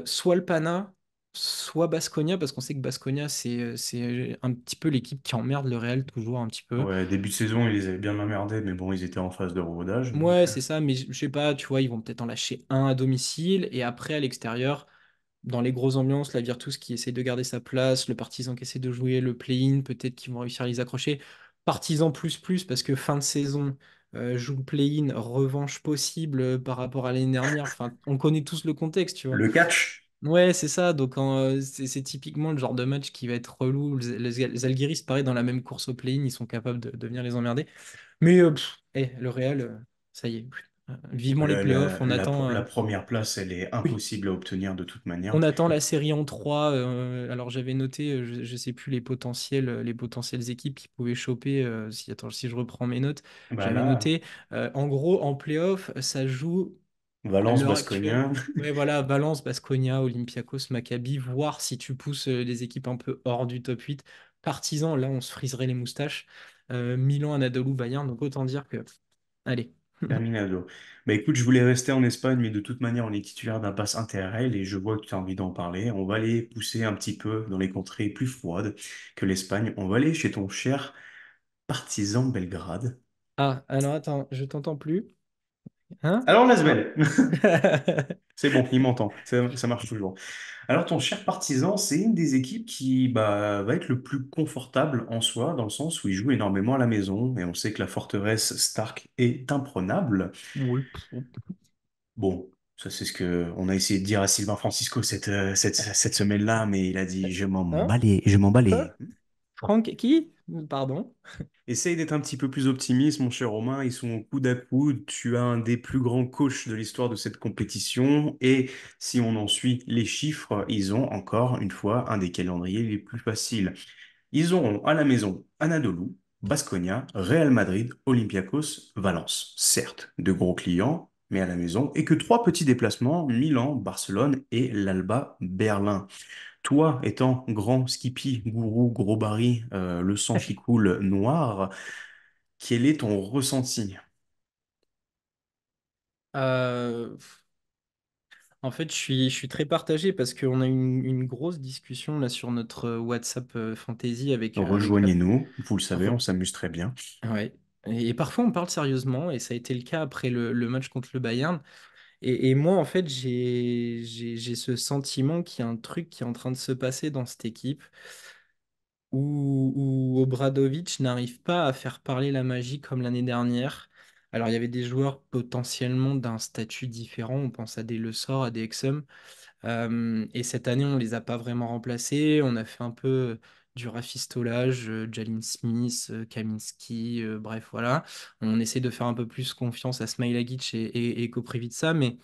Soit le Pana, soit Baskonia, parce qu'on sait que Baskonia, c'est un petit peu l'équipe qui emmerde le Real, toujours un petit peu. Ouais, début de saison, ils les avaient bien emmerdés, mais bon, ils étaient en phase de rodage. Ouais, c'est ça, mais je sais pas, tu vois, ils vont peut-être en lâcher un à domicile et après à l'extérieur, dans les grosses ambiances, la Virtus qui essaie de garder sa place, le Partizan qui essaie de jouer le play-in, peut-être qu'ils vont réussir à les accrocher. Partizan plus plus, parce que fin de saison, joue le play-in, revanche possible par rapport à l'année dernière. Enfin, on connaît tous le contexte, tu vois. Le catch? Ouais, c'est ça. Donc, c'est typiquement le genre de match qui va être relou. Les Zalgiris, pareil, dans la même course au play-in, ils sont capables de venir les emmerder. Mais le Real, ça y est. Vivement les playoffs. La première place, elle est Oui, impossible à obtenir de toute manière. on attend la série en 3. Alors, j'avais noté, je sais plus les potentielles équipes qui pouvaient choper. Attends, si je reprends mes notes, Bah j'avais là, noté. En gros, en playoff, ça joue à Valence, l'heure actuelle. Baskonia. Ouais, voilà, Valence, Baskonia, Olympiakos, Maccabi, voir si tu pousses les équipes un peu hors du top 8. Partizan, là, on se friserait les moustaches. Milan, Anadolu, Bayern. Donc, autant dire que. Allez. Terminado. Bah écoute, je voulais rester en Espagne, mais de toute manière, on est titulaire d'un pass Interrail et je vois que tu as envie d'en parler. On va aller pousser un petit peu dans les contrées plus froides que l'Espagne. On va aller chez ton cher partisan Belgrade. Ah, alors attends, je t'entends plus. Hein? Alors, Ah. Lasvel, c'est bon, il m'entend. Ça marche toujours. Alors, ton cher partisan, c'est une des équipes qui bah, va être le plus confortable en soi, dans le sens où il joue énormément à la maison et on sait que la forteresse Stark est imprenable. Oui. Bon, ça c'est ce que on a essayé de dire à Sylvain Francisco cette semaine-là, mais il a dit je m'en Hein? bats je m'en bats Quoi? Franck, qui? Pardon? Essaye d'être un petit peu plus optimiste, mon cher Romain. Ils sont coude à coude. Tu as un des plus grands coachs de l'histoire de cette compétition. Et si on en suit les chiffres, ils ont encore une fois un des calendriers les plus faciles. Ils auront à la maison Anadolu, Baskonia, Real Madrid, Olympiakos, Valence. Certes, de gros clients, mais à la maison. Et que trois petits déplacements, Milan, Barcelone et l'Alba Berlin. Toi, étant grand skippy, gourou, gros baril, le sang qui coule noir, quel est ton ressenti? Euh, En fait, je suis très partagé parce qu'on a eu une grosse discussion là sur notre WhatsApp Fantasy avec Rejoignez-nous, vous le savez, on Re- s'amuse très bien. ouais. Et parfois on parle sérieusement et ça a été le cas après le match contre le Bayern. Et moi, en fait, j'ai ce sentiment qu'il y a un truc qui est en train de se passer dans cette équipe où Obradovic n'arrive pas à faire parler la magie comme l'année dernière. Alors, il y avait des joueurs potentiellement d'un statut différent. On pense à des Le Sort, à des Exum. Et cette année, on les a pas vraiment remplacés. On a fait un peu du rafistolage, Jalen Smith, Kaminski, bref, voilà. On essaie de faire un peu plus confiance à Smilagic et Koprivica, mais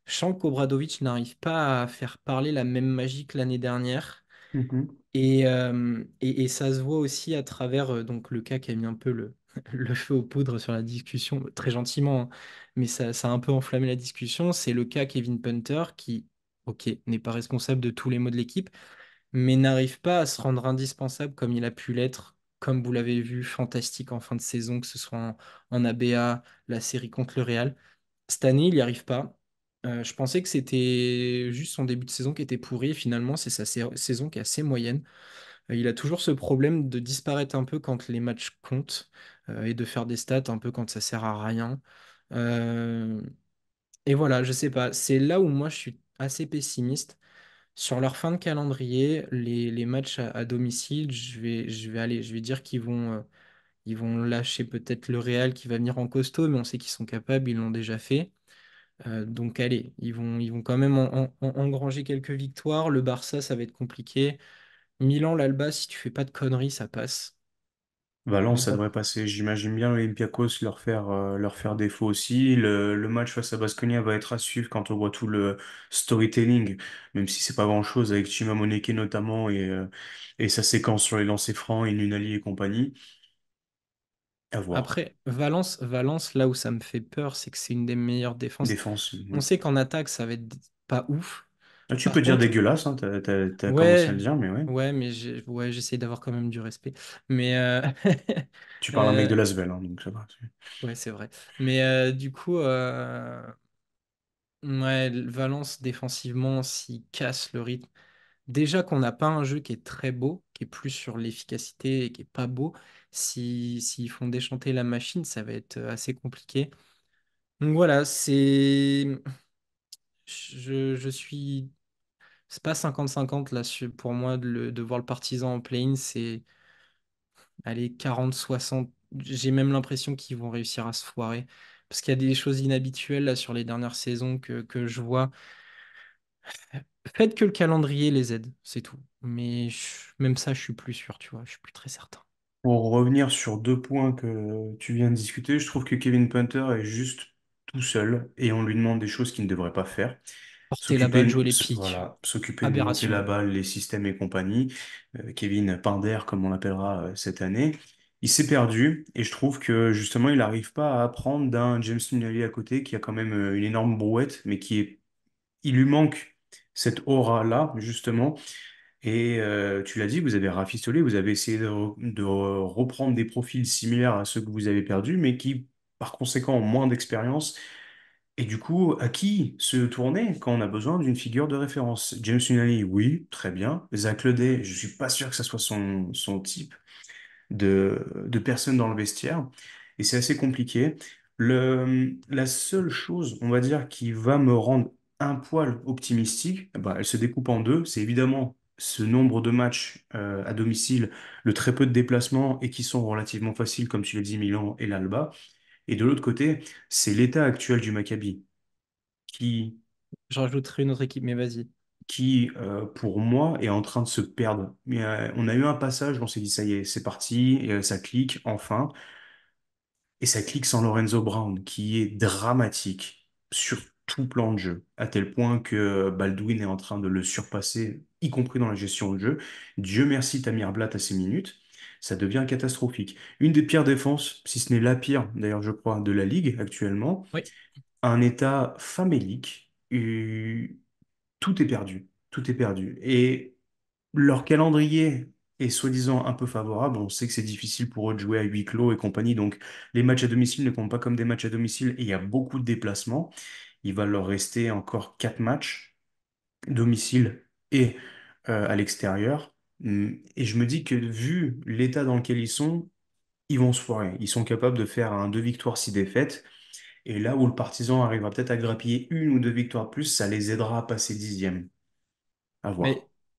je sens qu'Obradovic n'arrive pas à faire parler la même magie que l'année dernière. Mhm. Et ça se voit aussi à travers donc le cas qui a mis un peu le feu aux poudres sur la discussion, très gentiment, hein, mais ça a un peu enflammé la discussion. C'est le cas Kevin Punter qui, ok, n'est pas responsable de tous les maux de l'équipe, mais n'arrive pas à se rendre indispensable comme il a pu l'être, comme vous l'avez vu, fantastique en fin de saison, que ce soit en ABA, la série contre le Real. Cette année, il n'y arrive pas. Je pensais que c'était juste son début de saison qui était pourri. Finalement, c'est sa saison qui est assez moyenne. Il a toujours ce problème de disparaître un peu quand les matchs comptent et de faire des stats un peu quand ça sert à rien. Euh, Et voilà, je sais pas. C'est là où moi je suis assez pessimiste. Sur leur fin de calendrier, les matchs à domicile, je vais dire ils vont lâcher peut-être le Real qui va venir en costaud, mais on sait qu'ils sont capables, ils l'ont déjà fait. Donc allez, ils vont quand même engranger quelques victoires. Le Barça, ça va être compliqué. Milan, l'Alba, si tu fais pas de conneries, ça passe. Valence, Mais ça ça- devrait passer. J'imagine bien l'Olympiakos leur faire défaut aussi. Le match face à Baskonia va être à suivre quand on voit tout le storytelling, même si c'est pas grand-chose avec Chima Moneke notamment et sa séquence sur les lancers francs et Nunali et compagnie. À voir. Après, Valence, là où ça me fait peur, c'est que c'est une des meilleures défenses. Défense, On oui. sait qu'en attaque, ça va être pas ouf. Ah, tu Par peux dire contre, dégueulasse, hein, t'as commencé à ouais, le dire, mais ouais. ouais, j'essaie d'avoir quand même du respect. Mais Tu parles à un mec de euh, Lasvel, hein, donc ça va. ouais, c'est vrai. Mais du coup, ouais, Valence défensivement, s'il casse le rythme. Déjà qu'on n'a pas un jeu qui est très beau, qui est plus sur l'efficacité et qui est pas beau. S'ils font déchanter la machine, ça va être assez compliqué. Donc voilà, je suis. C'est pas 50-50 là pour moi de voir le partisan en play-in, c'est allez 40-60. J'ai même l'impression qu'ils vont réussir à se foirer. Parce qu'il y a des choses inhabituelles là sur les dernières saisons que je vois. Faites que le calendrier les aide, c'est tout. Mais même ça, je suis plus sûr, tu vois, je suis plus très certain. Pour revenir sur deux points que tu viens de discuter, je trouve que Kevin Punter est juste tout seul et on lui demande des choses qu'il ne devrait pas faire. Porter la balle, jouer les pics. Voilà, s'occuper de monter la Aberration. balle, les systèmes et compagnie. Kevin Pinder, comme on l'appellera cette année. Il s'est perdu et je trouve que justement il n'arrive pas à apprendre d'un James Nunnally à côté qui a quand même une énorme brouette, mais il lui manque cette aura-là justement. Et tu l'as dit, vous avez rafistolé, vous avez essayé de reprendre des profils similaires à ceux que vous avez perdus, mais qui par conséquent ont moins d'expérience et du coup, à qui se tourner quand on a besoin d'une figure de référence? James Nunnally, oui, très bien. Zach Ledey, je suis pas sûr que ça soit son type de personne dans le vestiaire. Et c'est assez compliqué. La seule chose, on va dire, qui va me rendre un poil optimistique, bah, elle se découpe en deux. C'est évidemment ce nombre de matchs à domicile, le très peu de déplacements et qui sont relativement faciles, comme tu l'as dit, Milan et l'Alba. Et de l'autre côté, c'est l'état actuel du Maccabi qui, Je rajouterai une autre équipe, mais vas-y. pour moi, est en train de se perdre. Mais, on a eu un passage où on s'est dit, ça y est, c'est parti, et, ça clique, enfin. Et ça clique sans Lorenzo Brown, qui est dramatique sur tout plan de jeu, à tel point que Baldwin est en train de le surpasser, y compris dans la gestion de jeu. Dieu merci Tamir Blatt à ses minutes. Ça devient catastrophique. Une des pires défenses, si ce n'est la pire, d'ailleurs, je crois, de la Ligue actuellement. Oui. Un état famélique. Tout est perdu. Tout est perdu. Et leur calendrier est soi-disant un peu favorable. On sait que c'est difficile pour eux de jouer à huis clos et compagnie. Donc, les matchs à domicile ne comptent pas comme des matchs à domicile et il y a beaucoup de déplacements. Il va leur rester encore 4 matchs, domicile et à l'extérieur. Et je me dis que vu l'état dans lequel ils vont se foirer. Ils sont capables de faire un 2 victoires, 6 défaites. Et là où le partisan arrivera peut-être à grappiller une ou deux victoires de plus, ça les aidera à passer dixième. À voir.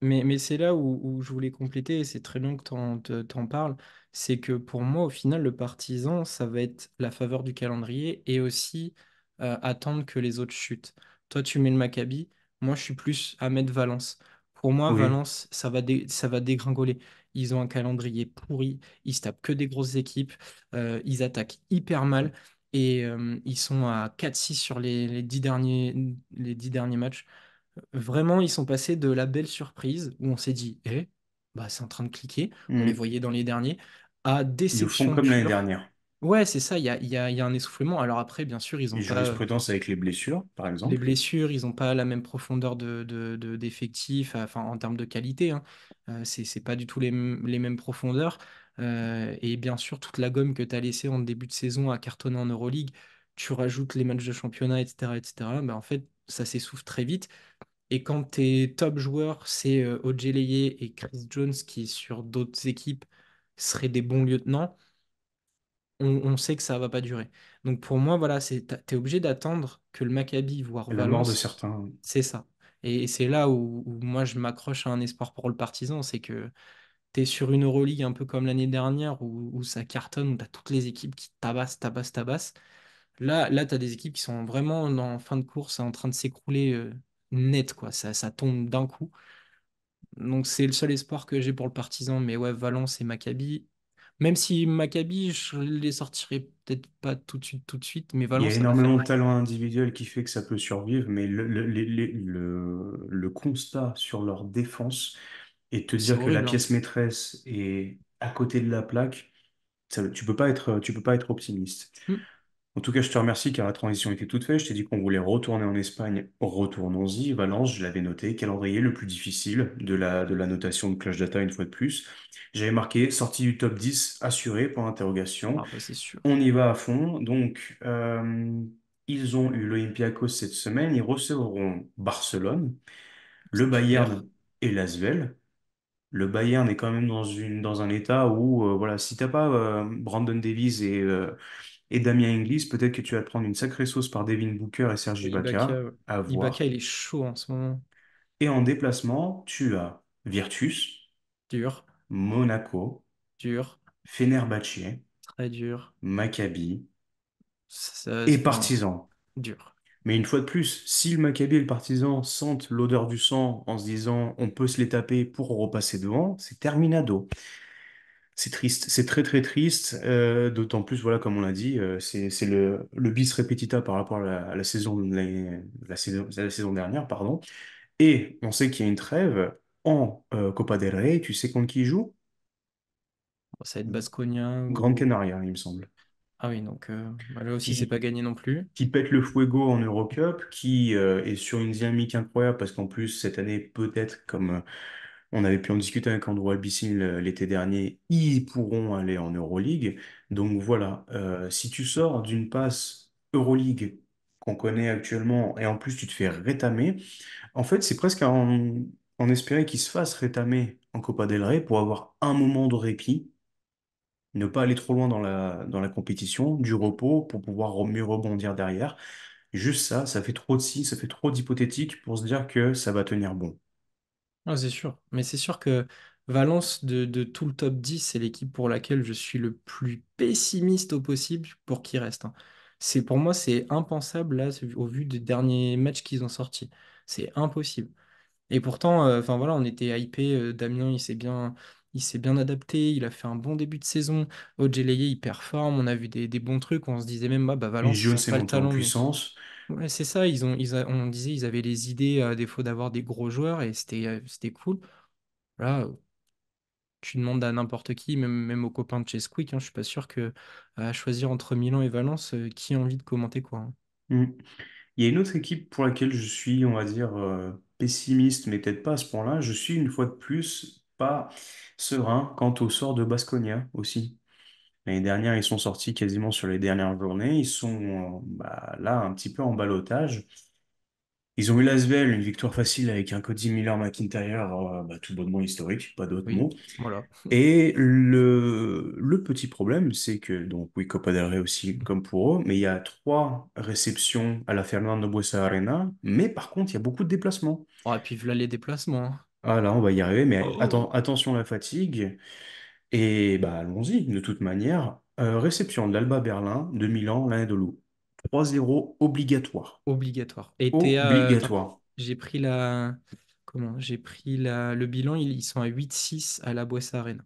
Mais, mais c'est là où je voulais compléter, et c'est très bien que t'en parles, c'est que pour moi, au final, le partisan, ça va être la faveur du calendrier et aussi attendre que les autres chutent. Toi, tu mets le Maccabi, moi, je suis plus à mettre Valence. Pour moi, Oui. Valence, ça va dégringoler. Ils ont un calendrier pourri, ils se tapent que des grosses équipes, ils attaquent hyper mal et ils sont à 4-6 sur les 10 derniers matchs. Vraiment, ils sont passés de la belle surprise où on s'est dit, bah, c'est en train de cliquer, on les Hmm. voyait dans les derniers, à Ils nous font déception comme l'année pure. dernière. Ouais, c'est ça, il y a un essoufflement. Alors après, bien sûr, ils Et n'ont pas jurisprudence avec les blessures, par les exemple. blessures, ils n'ont pas la même profondeur d'effectifs, enfin, en termes de qualité, hein. C'est pas du tout les mêmes profondeurs. Et bien sûr, toute la gomme que tu as laissée en début de saison à cartonner en Euroleague, tu rajoutes les matchs de championnat, etc., bah, en fait, ça s'essouffle très vite. Et quand tes top joueurs, c'est Ojeleye et Chris Jones qui, sur d'autres équipes, seraient des bons lieutenants, on sait que ça va pas durer. Donc pour moi, voilà, t'es obligé d'attendre que le Maccabi, voire La mort de Valence, certains. c'est ça. Et c'est là où moi je m'accroche à un espoir pour le Partizan, c'est que t'es sur une Euroleague un peu comme l'année dernière où ça cartonne, où t'as toutes les équipes qui tabassent, tabassent, tabassent. Là, t'as des équipes qui sont vraiment en fin de course, en train de s'écrouler net, quoi. Ça tombe d'un coup. Donc c'est le seul espoir que j'ai pour le Partizan. Mais ouais, Valence et Maccabi. Même si Maccabi, je les sortirai peut-être pas tout de suite, mais Il y a Valence, ça va faire énormément de mal. talent individuel qui fait que ça peut survivre, mais le constat sur leur défense et te C'est dire que la horrible, hein. pièce maîtresse est à côté de la plaque, tu peux pas être optimiste. Hmm. En tout cas, je te remercie car la transition était toute faite. Je t'ai dit qu'on voulait retourner en Espagne. Retournons-y. Valence, je l'avais noté. Calendrier le plus difficile de la notation de Clash Data une fois de plus. J'avais marqué sortie du top 10 assuré pour interrogation. Ah bah c'est sûr. On y va à fond. Donc, ils ont eu l'Olympiakos cette semaine. Ils recevront Barcelone, le Super. Bayern et l'Asvel. Le Bayern est quand même dans un état où, voilà, si t'as pas Brandon Davies et Damien Inglis, peut-être que tu vas te prendre une sacrée sauce par Devin Booker et Serge Et Ibaka, Ibaka, ouais. à Ibaka, voir. il est chaud en ce moment. Et en déplacement, tu as Virtus, Dur, Monaco, dur, Fenerbahçe, très dur. Maccabi et Enfin, Partizan. dur. Mais une fois de plus, si le Maccabi et le Partizan sentent l'odeur du sang en se disant on peut se les taper pour repasser devant, c'est terminado. C'est triste, c'est très très triste, d'autant plus, voilà, comme on l'a dit, c'est le bis repetita par rapport à la saison, à la saison dernière, pardon. Et on sait qu'il y a une trêve en Copa del Rey, tu sais contre qui il joue? Bon, ça va être Baskonia Grande ou... Canaria, il me semble. Ah oui, donc bah là aussi, c'est Qui, pas gagné non plus. qui pète le fuego en Eurocup, qui est sur une dynamique incroyable, parce qu'en plus, cette année, peut-être, comme on avait pu en discuter avec Andrew Albicine l'été dernier, ils pourront aller en Euroleague. Donc voilà, si tu sors d'une passe Euroleague qu'on connaît actuellement, et en plus tu te fais rétamer, en fait, c'est presque en espérer qu'il se fasse rétamer en Copa del Rey pour avoir un moment de répit, ne pas aller trop loin dans la compétition, du repos pour pouvoir mieux rebondir derrière. Juste ça, ça fait trop de si, ça fait trop d'hypothétique pour se dire que ça va tenir bon. Ah, c'est sûr. Mais c'est sûr que Valence, de tout le top 10, c'est l'équipe pour laquelle je suis le plus pessimiste au possible pour qu'il reste, hein. Pour moi, c'est impensable, là, au vu des derniers matchs qu'ils ont sortis. C'est impossible. Et pourtant, enfin voilà, on était hypé. Damien, il s'est bien adapté. Il a fait un bon début de saison. Ojeleye, il performe. On a vu des bons trucs. On se disait même, bah, Et Valence, ils Jones ont est pas le monté en talent, mais puissance. ouais, c'est ça. On disait, ils avaient les idées à défaut d'avoir des gros joueurs et c'était cool. Là, tu demandes à n'importe qui, même aux copains de chez Squeak, hein, je suis pas sûr que à choisir entre Milan et Valence, qui a envie de commenter quoi, hein. Mm. Il y a une autre équipe pour laquelle je suis, on va dire, pessimiste, mais peut-être pas à ce point-là. Je suis une fois de plus pas serein quant au sort de Baskonia aussi. L'année dernière, ils sont sortis quasiment sur les dernières journées. Ils sont bah, là un petit peu en ballottage. Ils ont eu l'Asvel, une victoire facile avec un Cody Miller-McIntyre, bah, tout bonnement historique, pas d'autre Oui, mot. voilà. Et le petit problème, c'est que, donc oui, Copa del Rey aussi, comme pour eux, mais il y a trois réceptions à la Fernando Buesa Arena, mais par contre, il y a beaucoup de déplacements. Oh, et puis voilà les déplacements, hein. Ah là, on va y arriver, mais Oh. attention à la fatigue. Et bah allons-y, de toute manière. Réception de l'Alba Berlin, de Milan, l'Anadolu. 3-0 obligatoire. Obligatoire. Et Théa, attends, Obligatoire. j'ai pris comment? J'ai pris le bilan, ils sont à 8-6 à la Boissa Arena.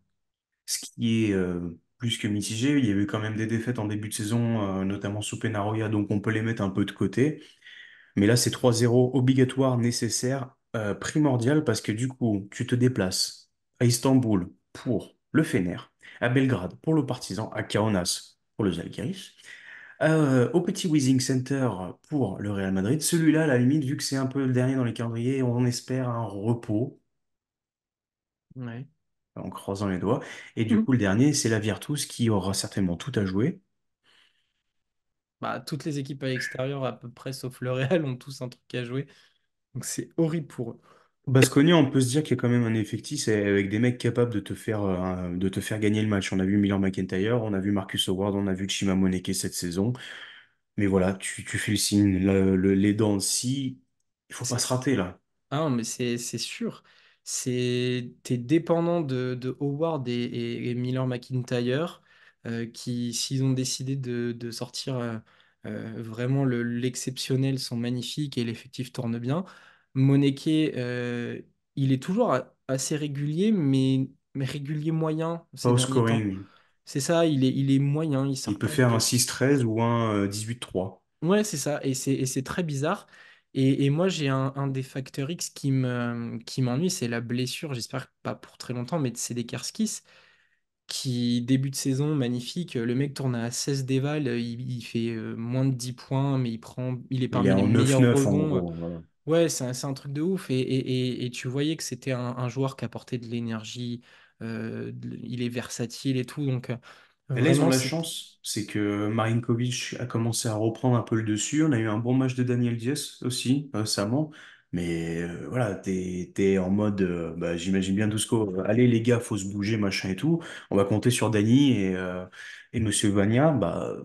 Ce qui est plus que mitigé. Il y a eu quand même des défaites en début de saison, notamment sous Penaroya, donc on peut les mettre un peu de côté. Mais là, c'est 3-0 obligatoire, nécessaire, primordial, parce que du coup, tu te déplaces à Istanbul pour le Fener, à Belgrade pour le Partizan, à Kaunas pour le Žalgiris, au Petit Wizing Center pour le Real Madrid. Celui-là, à la limite, vu que c'est un peu le dernier dans les calendriers, on espère un repos Ouais. en croisant les doigts. Et du Mhm. coup, le dernier, c'est la Virtus qui aura certainement tout à jouer. Bah, toutes les équipes à l'extérieur, à peu près, sauf le Real, ont tous un truc à jouer. Donc c'est horrible pour eux. Baskonia, on peut se dire qu'il y a quand même un effectif, c'est avec des mecs capables de te faire gagner le match. On a vu Milan McIntyre, on a vu Marcus Howard, on a vu Chima Moneke cette saison. Mais voilà, tu fais le signe, les dents de scie, il faut pas se rater là. Ah non, mais c'est sûr. T'es dépendant de Howard et Miller McIntyre qui, s'ils ont décidé de sortir vraiment l'exceptionnel, sont magnifiques et l'effectif tourne bien. Moneke, il est toujours assez régulier, mais régulier moyen Pas ces au derniers temps. scoring. C'est ça, il est moyen, il Il sort peut pas faire un de. 6-13 ou un 18-3. Ouais, c'est ça, et c'est très bizarre. Et moi, j'ai un des facteurs X qui m'ennuie, c'est la blessure. J'espère pas pour très longtemps, mais c'est des Kerskis qui, début de saison, magnifique. Le mec tourne à 16 déval, il fait moins de 10 points, mais il est Il est parmi les en meilleurs 9-9 en rebonds. gros. Voilà. Ouais, c'est un truc de ouf. Et tu voyais que c'était un joueur qui apportait de l'énergie. Il est versatile et tout. Donc, Et là, ils ont vraiment, la c'est. chance, c'est que Marinkovic a commencé à reprendre un peu le dessus. On a eu un bon match de Daniel Diaz aussi récemment. Mais voilà, t'es en mode, bah, j'imagine bien Dusko, allez les gars, faut se bouger, machin et tout. On va compter sur Dani et Monsieur Vania, bah,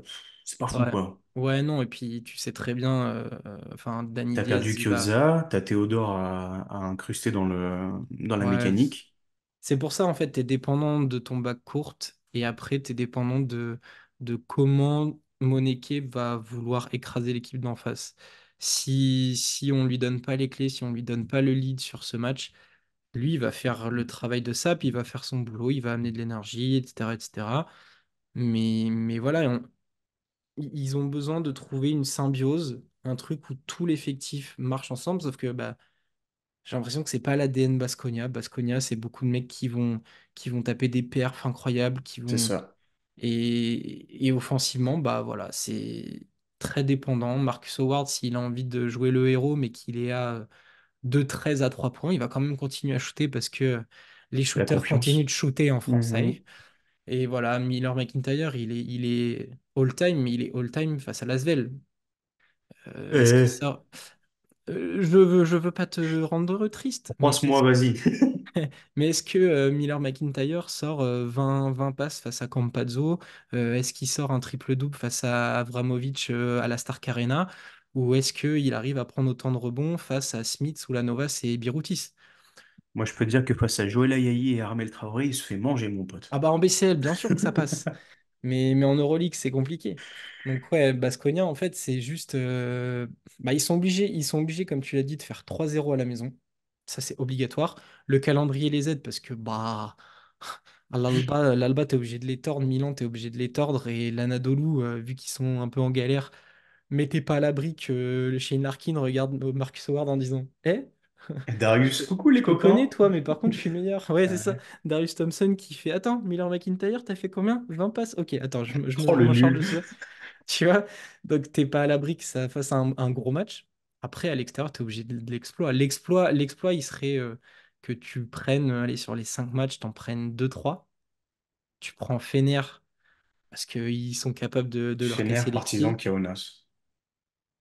c'est pas fou Ouais. quoi. Ouais, non, et puis tu sais très bien, enfin, Danny T'as perdu Diaz, il va. Chiozza, t'as Théodore à incruster dans la Ouais. mécanique. C'est pour ça, en fait, tu es dépendant de ton bac courte et après, tu es dépendant de comment Moneke va vouloir écraser l'équipe d'en face. Si on lui donne pas les clés, si on lui donne pas le lead sur ce match, lui, il va faire le travail de sap, il va faire son boulot, il va amener de l'énergie, etc., etc. Mais voilà, ils ont besoin de trouver une symbiose, un truc où tout l'effectif marche ensemble, sauf que bah, j'ai l'impression que c'est pas l'ADN Baskonia. Baskonia, c'est beaucoup de mecs qui vont taper des perfs incroyables, qui C'est vont. ça. Et offensivement, bah voilà, c'est très dépendant. Marcus Howard, s'il a envie de jouer le héros, mais qu'il est à 2-13 à 3 points, il va quand même continuer à shooter parce que les La shooters continuent de confiance. shooter en Mhm. français. Et voilà, Miller McIntyre, il est all-time, mais il est all-time face à Lasvel. Est-ce qu'il Eh, sort? Je veux pas te rendre triste, mais croise-moi, vas-y. mais est-ce que Miller McIntyre sort 20 passes face à Campazzo? Est-ce qu'il sort un triple-double face à Avramovic à la Stark Arena? Ou est-ce qu'il arrive à prendre autant de rebonds face à Smith, Soulanovas et Biroutis? Moi, je peux te dire que face à Joël Ayayi et Armel Traoré, il se fait manger, mon pote. Ah bah en BCL, bien sûr que ça passe. Mais en Euroleague, c'est compliqué. Donc ouais, Baskonia, en fait, c'est juste. Bah, ils sont obligés, comme tu l'as dit, de faire 3-0 à la maison. Ça, c'est obligatoire. Le calendrier les aide parce que bah à l'Alba, t'es obligé de les tordre. Milan, t'es obligé de les tordre. Et l'Anadolu, vu qu'ils sont un peu en galère, mettez pas à l'abri que le Shane Larkin regarde Marcus Howard en disant Eh, Darius, coucou les je te connais, copains. toi, mais par contre, je suis meilleur. Ouais, c'est ça. Ouais. Darius Thompson qui fait Attends, Miller McIntyre, t'as fait combien? 20 passes? Ok, attends, Oh, je le m'en charge de nul. ça. Tu vois? Donc, t'es pas à l'abri que ça fasse un gros match. Après, à l'extérieur, t'es obligé de l'exploit. L'exploit, il serait que tu prennes, allez, sur les 5 matchs, t'en prennes deux trois. Tu prends Fener, parce qu'ils sont capables de leur Fener, casser les partisan, pieds. Kaunas.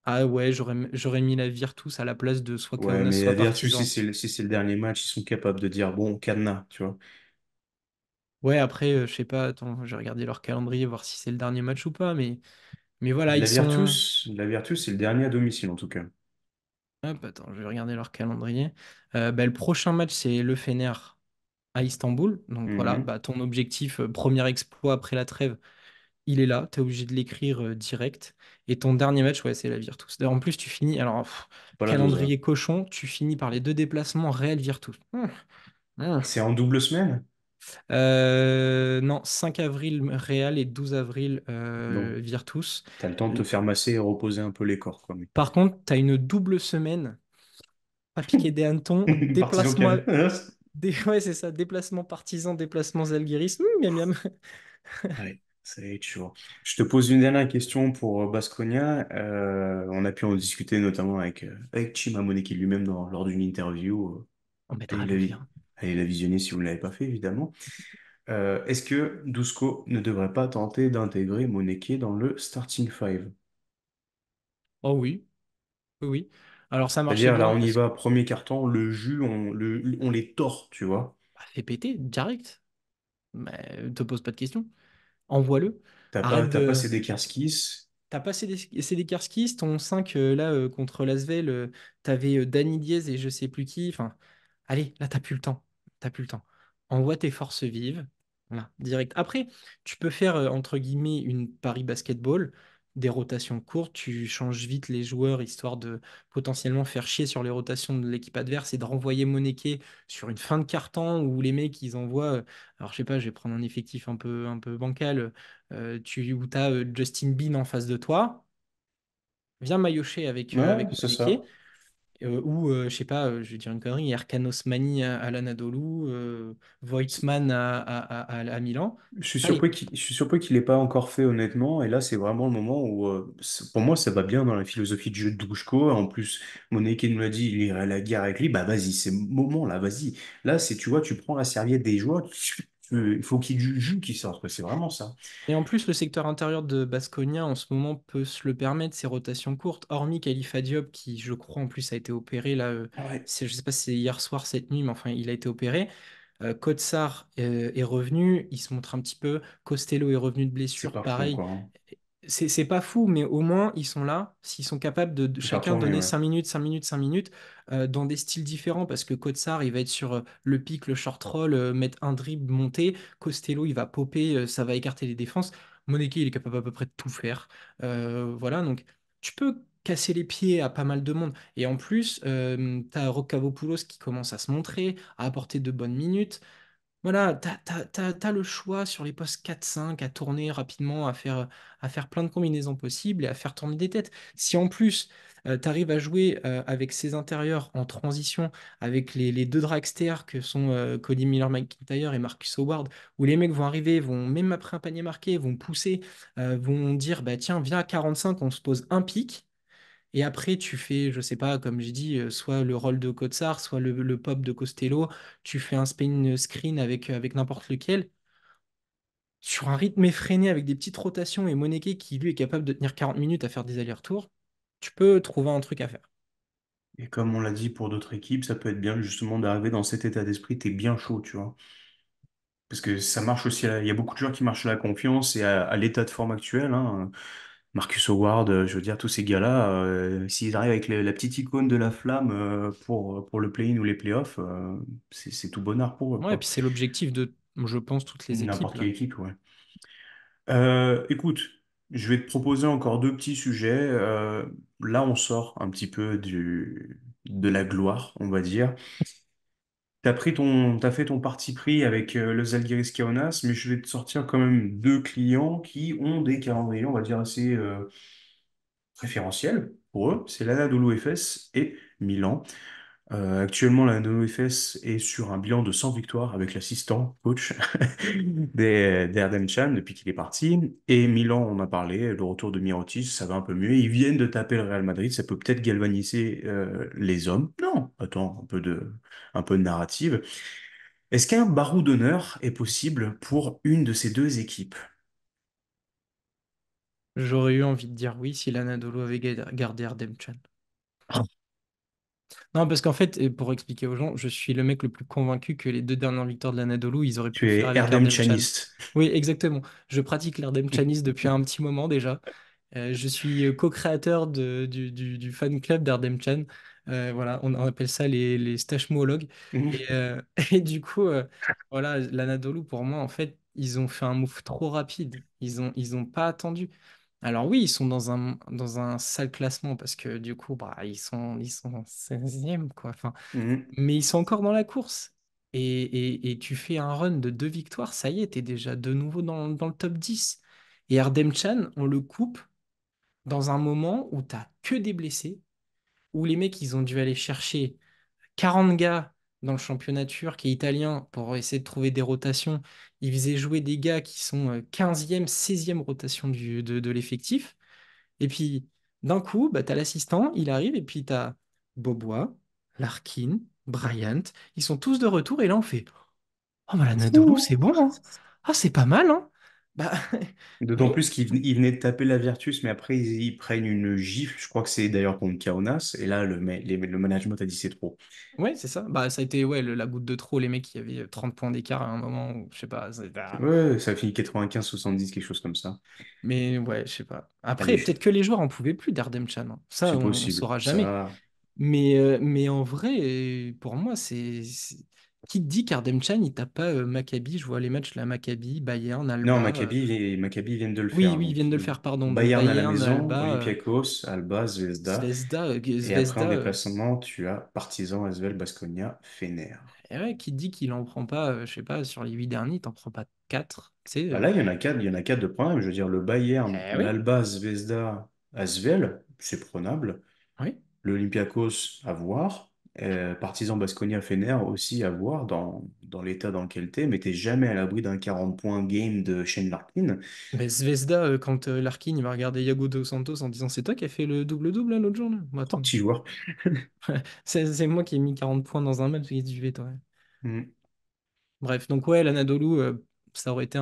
Ah ouais, j'aurais mis la Virtus à la place de soit Ouais, Kaunas, mais soit la Virtus, Partizan. si c'est le dernier match, ils sont capables de dire, bon, cadenas, tu vois. Ouais, après, je sais pas, attends, je vais regarder leur calendrier, voir si c'est le dernier match ou pas, mais voilà, ils sont. La Virtus, c'est le dernier à domicile, en tout cas. Hop, attends, je vais regarder leur calendrier. Bah, le prochain match, c'est le Fener à Istanbul. Donc voilà, Mhm. bah, ton objectif, premier exploit après la trêve, il est là, tu es obligé de l'écrire direct. Et ton dernier match, ouais, c'est la Virtus. D'ailleurs, en plus, tu finis, alors, Pas la dose, hein. calendrier cochon, tu finis par les deux déplacements Real Virtus. Hum. C'est en double semaine? Non, 5 avril Real et 12 avril Donc, Virtus. t'as le temps de te faire masser et reposer un peu les corps, quoi. Mais... Par contre, tu as une double semaine à piquer des hannetons, Partisan déplacement, Kaunas. ouais, c'est ça, déplacement partisan, déplacement Zalgiris. Miam, miam. Ouais, ça va être chaud. Je te pose une dernière question pour Baskonia. On a pu en discuter notamment avec Chima Moneke lui-même lors d'une interview. On mettra Allez le lien. allez la visionner si vous ne l'avez pas fait, évidemment. Est-ce que Dusko ne devrait pas tenter d'intégrer Moneke dans le starting five? Oh oui, oui, oui. Alors ça marchait C'est-à-dire, là, bien on y parce que va, premier carton, le jus, on les tord, tu vois. bah, fais péter direct. Mais te pose pas de questions. Envoie-le. Arrête T'as pas de. ces Descartes. T'as pas CD Karskis, ton 5 là contre Lasvel, t'avais Danny Diez et je sais plus qui. Enfin, allez, là t'as plus le temps. T'as plus le temps. Envoie tes forces vives. Voilà, direct. Après, tu peux faire entre guillemets une Paris basketball, des rotations courtes, tu changes vite les joueurs histoire de potentiellement faire chier sur les rotations de l'équipe adverse et de renvoyer Moneke sur une fin de carton où les mecs ils envoient. Alors je sais pas, je vais prendre un effectif un peu bancal où tu as Justin Bean en face de toi, viens maillotcher Ouais, avec c'est Moneke, ça. ou je sais pas, je vais dire une connerie, Erkan Osmani à l'Anadolu, Voigtman à Milan. Allez, Je suis surpris qu'il n'ait pas encore fait, honnêtement. Et là, c'est vraiment le moment où, pour moi, ça va bien dans la philosophie de jeu de Douchko. En plus, Moneke nous l'a dit, il irait à la guerre avec lui. Bah, vas-y, c'est le moment, là, vas-y. Là, c'est, tu vois, tu prends la serviette des joueurs, il faut qu'il y ait du jus qui sorte, quoi. C'est vraiment ça. et en plus, le secteur intérieur de Baskonia en ce moment peut se le permettre, ces rotations courtes, hormis Khalifa Diop, qui je crois en plus a été opéré là, Ouais, je sais pas si c'est hier soir, cette nuit, mais enfin il a été opéré. Kotsar est revenu, il se montre un petit peu. Costello est revenu de c'est blessure, pas fou, pareil. quoi, hein. C'est pas fou, mais au moins ils sont là. S'ils sont capables de De faire chacun tourner, donner ouais. 5 minutes, 5 minutes, 5 minutes, dans des styles différents, parce que Kotsar, il va être sur le pic, le short roll, mettre un dribble, monter. Costello, il va popper, ça va écarter les défenses. Moneke, il est capable à peu près de tout faire. Voilà, donc tu peux casser les pieds à pas mal de monde. Et en plus, t'as Rokavopoulos qui commence à se montrer, à apporter de bonnes minutes. Voilà, t'as le choix sur les postes 4-5 à tourner rapidement, à faire plein de combinaisons possibles et à faire tourner des têtes. Si en plus, tu arrives à jouer avec ces intérieurs en transition, avec les deux dragsters que sont Cody Miller-McIntyre et Marcus Howard, où les mecs vont arriver, vont, même après un panier marqué, vont pousser, vont dire, bah tiens, viens à 45, on se pose un pic. Et après, tu fais, je sais pas, comme j'ai dit, soit le roll de Kotsar, soit le pop de Costello. Tu fais un spin screen avec n'importe lequel. Sur un rythme effréné, avec des petites rotations et Moneke qui, lui, est capable de tenir 40 minutes à faire des allers-retours, tu peux trouver un truc à faire. Et comme on l'a dit pour d'autres équipes, ça peut être bien, justement, d'arriver dans cet état d'esprit, t'es bien chaud, tu vois. Parce que ça marche aussi, il y a beaucoup de joueurs qui marchent à la confiance et à l'état de forme actuel, hein. Marcus Howard, je veux dire, tous ces gars-là, s'ils arrivent avec la petite icône de la flamme pour le play-in ou les playoffs, c'est tout bonheur pour eux, Ouais, et quoi. puis c'est l'objectif de, je pense, toutes les équipes, N'importe quelle là. équipe, ouais. Écoute, je vais te proposer encore deux petits sujets. Là, on sort un petit peu de la gloire, on va dire. T'as fait ton parti pris avec le Zalgiris Kaunas, mais je vais te sortir quand même deux clients qui ont des calendriers, on va dire, assez préférentiels pour eux. C'est l'Anadolu Efes et Milan. Actuellement, l'Anadolu Efes est sur un bilan de 100 victoires avec l'assistant coach d'Erdem Can depuis qu'il est parti. Et Milan, on a parlé, le retour de Mirotic, ça va un peu mieux. Ils viennent de taper le Real Madrid, ça peut peut-être galvaniser les hommes. Non, attends, un peu de narrative. Est-ce qu'un barreau d'honneur est possible pour une de ces deux équipes? J'aurais eu envie de dire oui si l'Anadolu avait gardé Erdemcan. Non, parce qu'en fait, et pour expliquer aux gens, je suis le mec le plus convaincu que les deux dernières victoires de l'Anadolu, ils auraient pu Tu le faire es avec Erdem l'Ardemchan. Caniste. Oui, exactement. Je pratique l'Ardemchanisme depuis un petit moment déjà. Je suis co-créateur du fan club d'Ardemchan. Voilà, on appelle ça les stashmologues. Et, et du coup, voilà, l'Anadolu, pour moi, en fait, ils ont fait un move trop rapide. Ils ont pas attendu. Alors oui, ils sont dans un sale classement parce que du coup, bah, ils sont 16e, quoi. Enfin, Mhm. mais ils sont encore dans la course. Et tu fais un run de deux victoires, ça y est, t'es déjà de nouveau dans le top 10. Et Ardem Chan, on le coupe dans un moment où t'as que des blessés, où les mecs, ils ont dû aller chercher 40 gars dans le championnat turc et italien pour essayer de trouver des rotations. Ils faisaient jouer des gars qui sont 15e, 16e rotation de l'effectif. Et puis, d'un coup, bah, tu as l'assistant, il arrive, et puis tu as Bobois, Larkin, Bryant. Ils sont tous de retour, et là, on fait Oh, bah, l'Anadolu, c'est bon, hein. Ah, c'est pas mal, hein. Bah, D'autant oui, plus qu'ils venaient de taper la Virtus, mais après ils prennent une gifle. Je crois que c'est d'ailleurs contre Kaunas. Et là, le management a dit c'est trop. ouais, c'est ça. Bah, ça a été ouais, la goutte de trop, les mecs qui avaient 30 points d'écart à un moment, où, je sais pas. Ouais, ça finit 95-70, quelque chose comme ça. Mais ouais, je sais pas. Après, Allez, peut-être que les joueurs en pouvaient plus d'Ardem Chan, hein. Ça, c'est on possible. saura jamais. Ça. Mais en vrai, pour moi, qui te dit qu'Ardem Chan, il tape pas Maccabi? Je vois les matchs, là, Maccabi, Bayern, Non, Alba. Maccabi viennent de le Oui, faire. oui, ils Donc, viennent de le faire, pardon. Donc Bayern à la Bayern, maison, Alba, Olympiakos, Alba, Zvezda. Et après, en Zvezda. déplacement, tu as Partizan, Asvel, Baskonia, Fener. Et ouais, qui te dit qu'il en prend pas, je sais pas, sur les 8 derniers, il t'en prend pas 4. Tu sais, Bah là, il y en a quatre de problèmes. Je veux dire, le Bayern, oui, l'Alba, Zvezda, Asvel, c'est prenable. oui. L'Olympiakos, à voir. Partizan, Baskonia, Fener aussi à voir dans l'état dans lequel t'es. Mais t'es jamais à l'abri d'un 40 points game de Shane Larkin. Mais Zvezda, quand Larkin, il va regarder Iago Dos Santos en disant c'est toi qui as fait le double-double là, l'autre jour là? Bah, Oh, attends, petit joueur. c'est moi qui ai mis 40 points dans un match, qu'est-ce que tu fais toi? Hmm. Bref, donc ouais, l'Anadolu, ça aurait été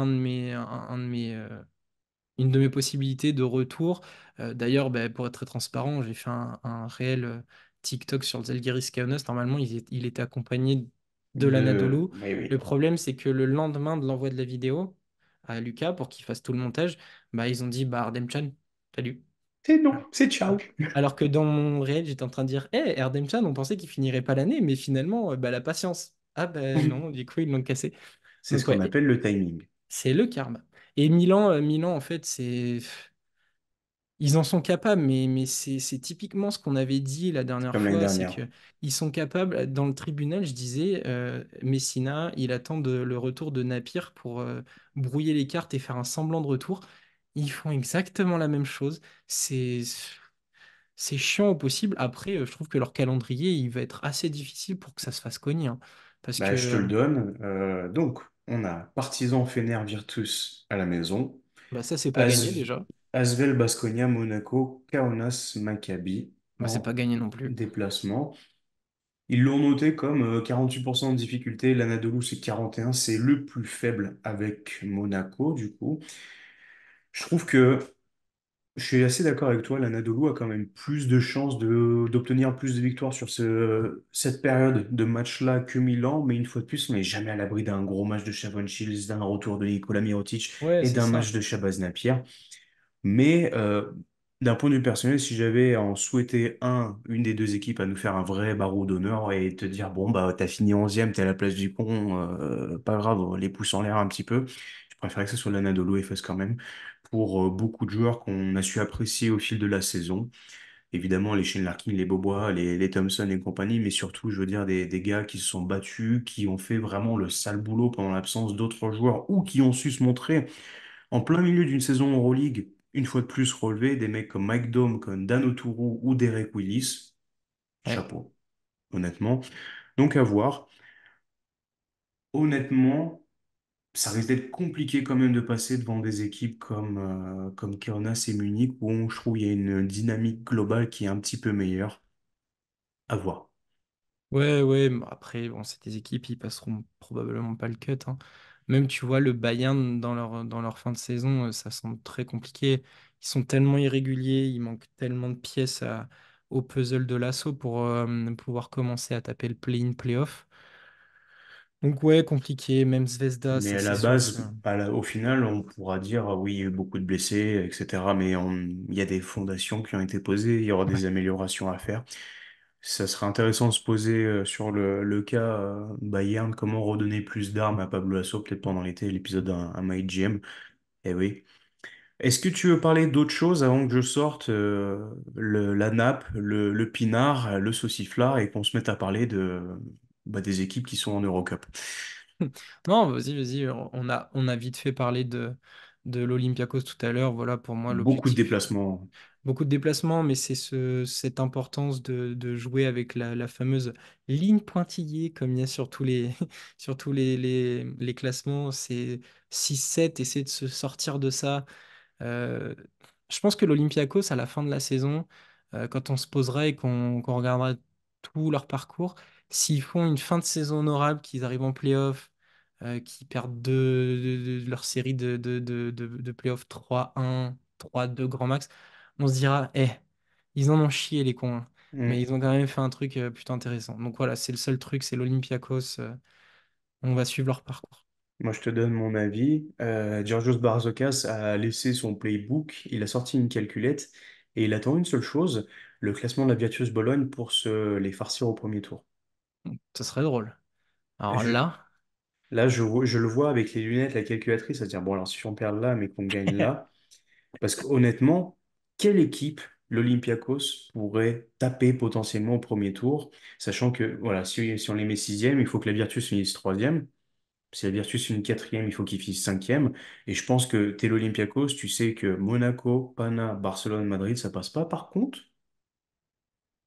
une de mes possibilités de retour. D'ailleurs, bah, pour être très transparent, j'ai fait un réel TikTok sur le Zalgiris Kaunas. Normalement, il était accompagné de l'Anadolu. Oui, oui. Le problème, c'est que le lendemain de l'envoi de la vidéo à Lucas pour qu'il fasse tout le montage, bah, ils ont dit bah, Ardemchan, salut. C'est non, Alors, c'est ciao. alors que dans mon réel, j'étais en train de dire, hé, Erdemchan, on pensait qu'il finirait pas l'année, mais finalement, bah, la patience. Ah ben non, du coup, ils l'ont cassé. C'est ce Donc qu'on ouais, appelle le timing, c'est le karma. Et Milan, en fait, c'est... Ils en sont capables, mais c'est typiquement ce qu'on avait dit la dernière comme l'année fois, c'est que dernière. ils sont capables, dans le tribunal, je disais, Messina, il attend le retour de Napier pour brouiller les cartes et faire un semblant de retour. Ils font exactement la même chose. C'est chiant au possible. Après, je trouve que leur calendrier, il va être assez difficile pour que ça se fasse cogner, hein. Parce Bah, que je te le donne. Donc, on a Partizan, Fener, Virtus à la maison. bah, ça, c'est pas gagné As- déjà. Asvel, Baskonia, Monaco, Kaunas, Maccabi Bah, c'est pas en gagné non plus. déplacement. Ils l'ont noté comme 48% de difficulté. L'Anadolu, c'est 41. C'est le plus faible avec Monaco, du coup. Je trouve que je suis assez d'accord avec toi. L'Anadolu a quand même plus de chances d'obtenir plus de victoires sur cette période de match-là que Milan. Mais une fois de plus, on n'est jamais à l'abri d'un gros match de Shavon Shields, d'un retour de Nikola Mirotic Ouais, et c'est d'un match ça. de Shabazz Napier. Mais d'un point de vue personnel, si j'avais en souhaité une des deux équipes à nous faire un vrai barreau d'honneur et te dire, bon, bah, t'as fini 11e, t'es à la place du con, pas grave, les pouces en l'air un petit peu, je préférais que ce soit l'Anadolu Efes quand même, pour beaucoup de joueurs qu'on a su apprécier au fil de la saison. Évidemment, les Shane Larkin, les Bobois, les Thompson et compagnie, mais surtout, je veux dire, des gars qui se sont battus, qui ont fait vraiment le sale boulot pendant l'absence d'autres joueurs ou qui ont su se montrer en plein milieu d'une saison Euroleague, une fois de plus relevé, des mecs comme Mike Dome, comme Dan Oturu ou Derek Willis. Ouais. Chapeau, honnêtement. Donc à voir. Honnêtement, ça risque d'être compliqué quand même de passer devant des équipes comme Kaunas et Munich, où je trouve il y a une dynamique globale qui est un petit peu meilleure. À voir. Ouais, ouais, mais après, bon, c'est des équipes, ils passeront probablement pas le cut, hein. Même, tu vois, le Bayern, dans leur fin de saison, ça semble très compliqué. Ils sont tellement irréguliers, il manque tellement de pièces au puzzle de l'assaut pour pouvoir commencer à taper le play-in, play-off. Donc, ouais, compliqué. Même Zvezda, Mais à c'est la sûr que... base, au final, on pourra dire, ah oui, il y a eu beaucoup de blessés, etc. Mais il y a des fondations qui ont été posées, il y aura des Ouais. améliorations à faire. Ça serait intéressant de se poser sur le cas Bayern, comment redonner plus d'armes à Pablo Lasso, peut-être pendant l'été, l'épisode un My GM. Eh oui. Est-ce que tu veux parler d'autre chose avant que je sorte la nappe, le pinard, le sauciflard et qu'on se mette à parler des équipes qui sont en Eurocup? Non, vas-y, vas-y. On a vite fait parler de l'Olympiakos tout à l'heure. Voilà, pour moi, Beaucoup de l'objectif. déplacements. Beaucoup de déplacements, mais c'est cette importance de jouer avec la fameuse ligne pointillée, comme il y a sur tous les, sur tous les classements. C'est 6-7, essayer de se sortir de ça. Euh, je pense que l'Olympiakos, à la fin de la saison, quand on se posera et qu'on regardera tout leur parcours, s'ils font une fin de saison honorable, qu'ils arrivent en playoff, qui perdent de leur série de playoffs 3-1, 3-2 grand max, on se dira, ils en ont chié les cons, hein. Mais Mm. ils ont quand même fait un truc plutôt intéressant. Donc voilà, c'est le seul truc, c'est l'Olympiakos. On va suivre leur parcours. Moi, je te donne mon avis. Georgios Barzokas a laissé son playbook, il a sorti une calculette et il attend une seule chose, le classement de la Virtus Bologne pour se les farcir au premier tour. Ce serait drôle. Alors Je- là, Là, je le vois avec les lunettes, la calculatrice, à se dire, bon, alors si on perd là, mais qu'on gagne là, parce qu'honnêtement, quelle équipe l'Olympiakos pourrait taper potentiellement au premier tour, sachant que, voilà, si on les met sixième, il faut que la Virtus finisse troisième. Si la Virtus finit quatrième, il faut qu'il finisse cinquième. Et je pense que t'es l'Olympiakos, tu sais que Monaco, Pana, Barcelone, Madrid, ça passe pas. Par contre,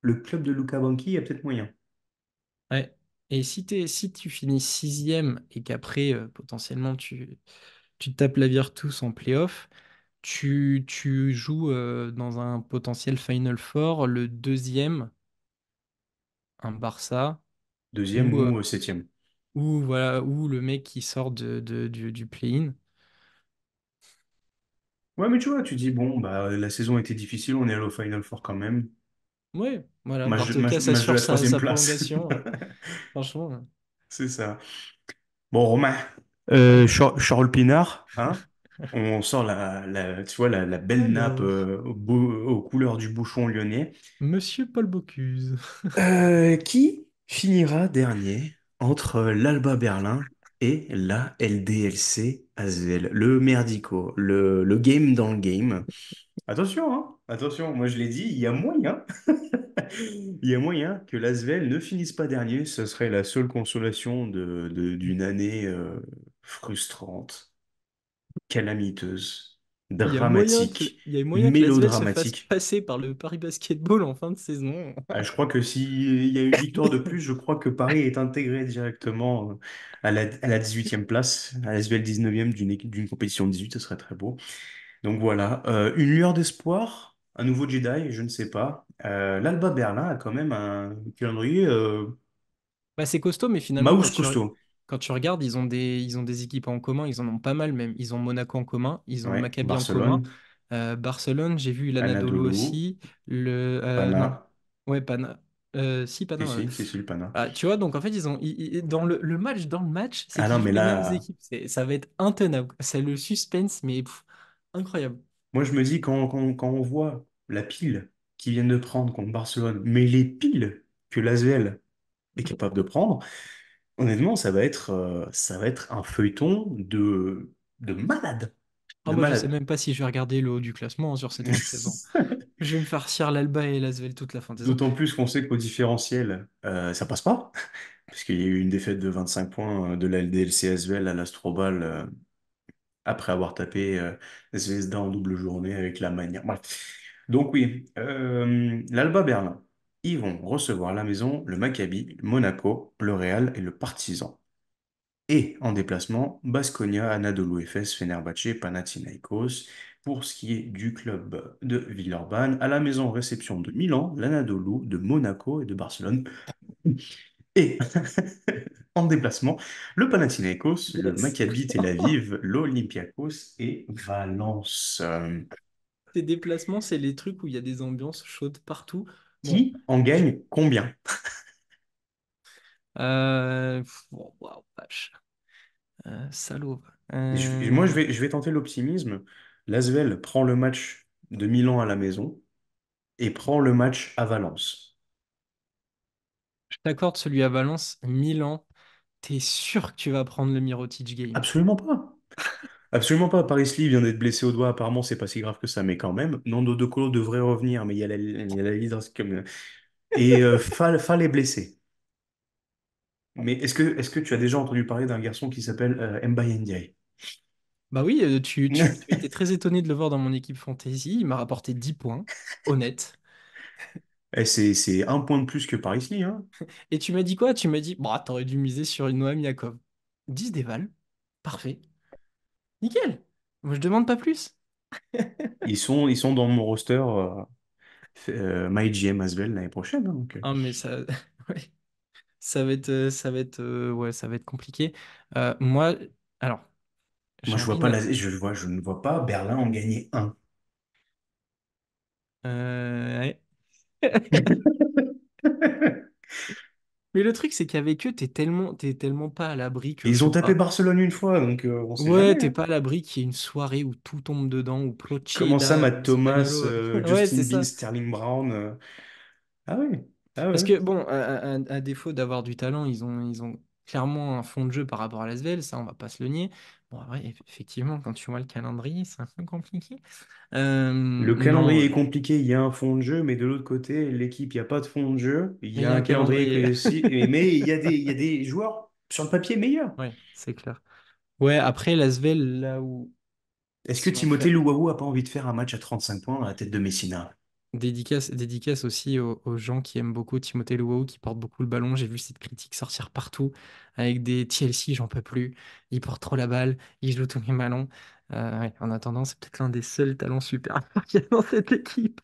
le club de Luca Banchi, il y a peut-être moyen. ouais. Et si tu finis sixième et qu'après, potentiellement, tu te tapes la Virtus en playoff, tu joues dans un potentiel Final Four, le deuxième, un Barça, Deuxième ou, ou septième. voilà, ou le mec qui sort du play-in. Ouais, mais tu vois, tu dis, bon, bah, la saison était difficile, on est allé au Final Four quand même. Ouais, voilà, Barthez Match de assure la troisième sa place. prolongation. Franchement, C'est ça. Bon, Romain, Charles Pinard, hein? On sort tu vois, la belle nappe alors, aux couleurs du bouchon lyonnais. Monsieur Paul Bocuse. Qui finira dernier entre l'Alba Berlin et la LDLC Asvel? Le merdico, le game dans le game. Attention, hein, attention, moi je l'ai dit, il y a moyen, il y a moyen que l'Asvel ne finisse pas dernier. Ce serait la seule consolation d'une année frustrante, calamiteuse, dramatique, Il y a moyen que l'Asvel se fasse mélodramatique. passer par le Paris Basketball en fin de saison. Ah, je crois que s'il y a une victoire de plus, je crois que Paris est intégré directement à la 18e place, à la SVL 19e d'une compétition de 18, ce serait très beau. Donc voilà, une lueur d'espoir, un nouveau Jedi, je ne sais pas. L'Alba Berlin a quand même un calendrier Bah, c'est costaud, mais finalement, mouse costaud. quand tu regardes, ils ont des équipes en commun, ils en ont pas mal même. Ils ont Monaco en commun, ils ont le Ouais, Maccabi en commun. Barcelone, Barcelone, j'ai vu l'Anadolu Anadolu, aussi. Non, Pana, ouais, Pana. Si, Pana, ouais. si, le Pana. Ah, tu vois, donc en fait, dans dans le match, c'est Ah non, qu'ils jouent mais les mêmes là, équipes. Ça va être intenable. C'est le suspense, mais incroyable. moi je me dis quand on voit la pile qu'ils viennent de prendre contre Barcelone, mais les piles que l'ASVEL est capable de prendre, honnêtement, ça va être un feuilleton de malade. Ah, De moi, je sais malade. même pas si je vais regarder le haut du classement sur cette fin de saison. Je vais me farcir l'Alba et l'Asvel toute la fin de saison. D'autant plus qu'on sait qu'au différentiel, ça passe pas, puisqu'il y a eu une défaite de 25 points de la LDLC ASVEL à l'Astrobal après avoir tapé Zvezda en double journée avec la manière. Bref. Donc oui, l'Alba Berlin, ils vont recevoir à la maison le Maccabi, le Monaco, le Real et le Partizan. Et en déplacement, Baskonia, Anadolu Efes, Fenerbahçe, Panathinaikos. Pour ce qui est du club de Villeurbanne, à la maison réception de Milan, l'Anadolu, de Monaco et de Barcelone. Et en déplacement, le Panathinaikos, le Yes. Maccabi Tel Aviv, l'Olympiakos et Valence. Ces déplacements, c'est les trucs où il y a des ambiances chaudes partout. Bon, Qui en je- gagne combien? bon, waouh, vache. Salaud. Moi, je vais tenter l'optimisme. L'Asvel prend le match de Milan à la maison et prend le match à Valence. Je t'accorde celui à Valence, Milan. T'es sûr que tu vas prendre le Mirotic Game? Absolument pas. Absolument pas. Paris Lee vient d'être blessé au doigt. Apparemment, c'est pas si grave que ça, mais quand même. Nando De Colo devrait revenir, mais il y a la leader comme. Et Fall est blessé. Mais est-ce que tu as déjà entendu parler d'un garçon qui s'appelle Mbaye Ndiaye? Bah oui, tu étais très étonné de le voir dans mon équipe fantasy. Il m'a rapporté 10 points, honnête. Eh, c'est un point de plus que Paris Lee, hein. Et tu m'as dit quoi? Tu m'as dit, bah, t'aurais dû miser sur une Noam Yakov. 10 déval. Parfait. Nickel. Moi, je demande pas plus. Ils sont dans mon roster MyGM Asvel l'année prochaine, hein, donc. Ah, mais ça. Ouais. ouais, ça va être compliqué. Moi, alors, Moi, j'ai envie de. je ne vois pas Berlin en gagner un. Ouais. Mais le truc, c'est qu'avec eux, t'es tellement pas à l'abri que, je Ils ont sais tapé pas. Barcelone une fois, donc on sait Ouais, jamais, t'es hein. pas à l'abri qu'il y ait une soirée où tout tombe dedans, où Comment ça, Procida, Matt Thomas, Zaniolo. Ouais, Justin c'est Bean, ça. Sterling Brown. Ah oui, ah Parce ouais. que, bon, à défaut d'avoir du talent, ils ont clairement un fond de jeu par rapport à l'Asvel, ça, on va pas se le nier. Bon, ouais, effectivement, quand tu vois le calendrier, c'est un peu compliqué. Le Non, calendrier est compliqué, il y a un fond de jeu, mais de l'autre côté, l'équipe, il n'y a pas de fond de jeu. Il mais y il a y a un un calendrier calendrier. que aussi, mais il y a des joueurs sur le papier meilleurs. Ouais, c'est clair. Ouais, après, l'Asvel, là où, Est-ce que si on Timothée fait. Luwawu a pas envie de faire un match à 35 points dans la tête de Messina? Dédicace aussi aux gens qui aiment beaucoup Timothée Luwawu, qui porte beaucoup le ballon. J'ai vu cette critique sortir partout avec des TLC, j'en peux plus. Il porte trop la balle, il joue tous les ballons. Ouais, en attendant, c'est peut-être l'un des seuls talents super qu'il y a dans cette équipe.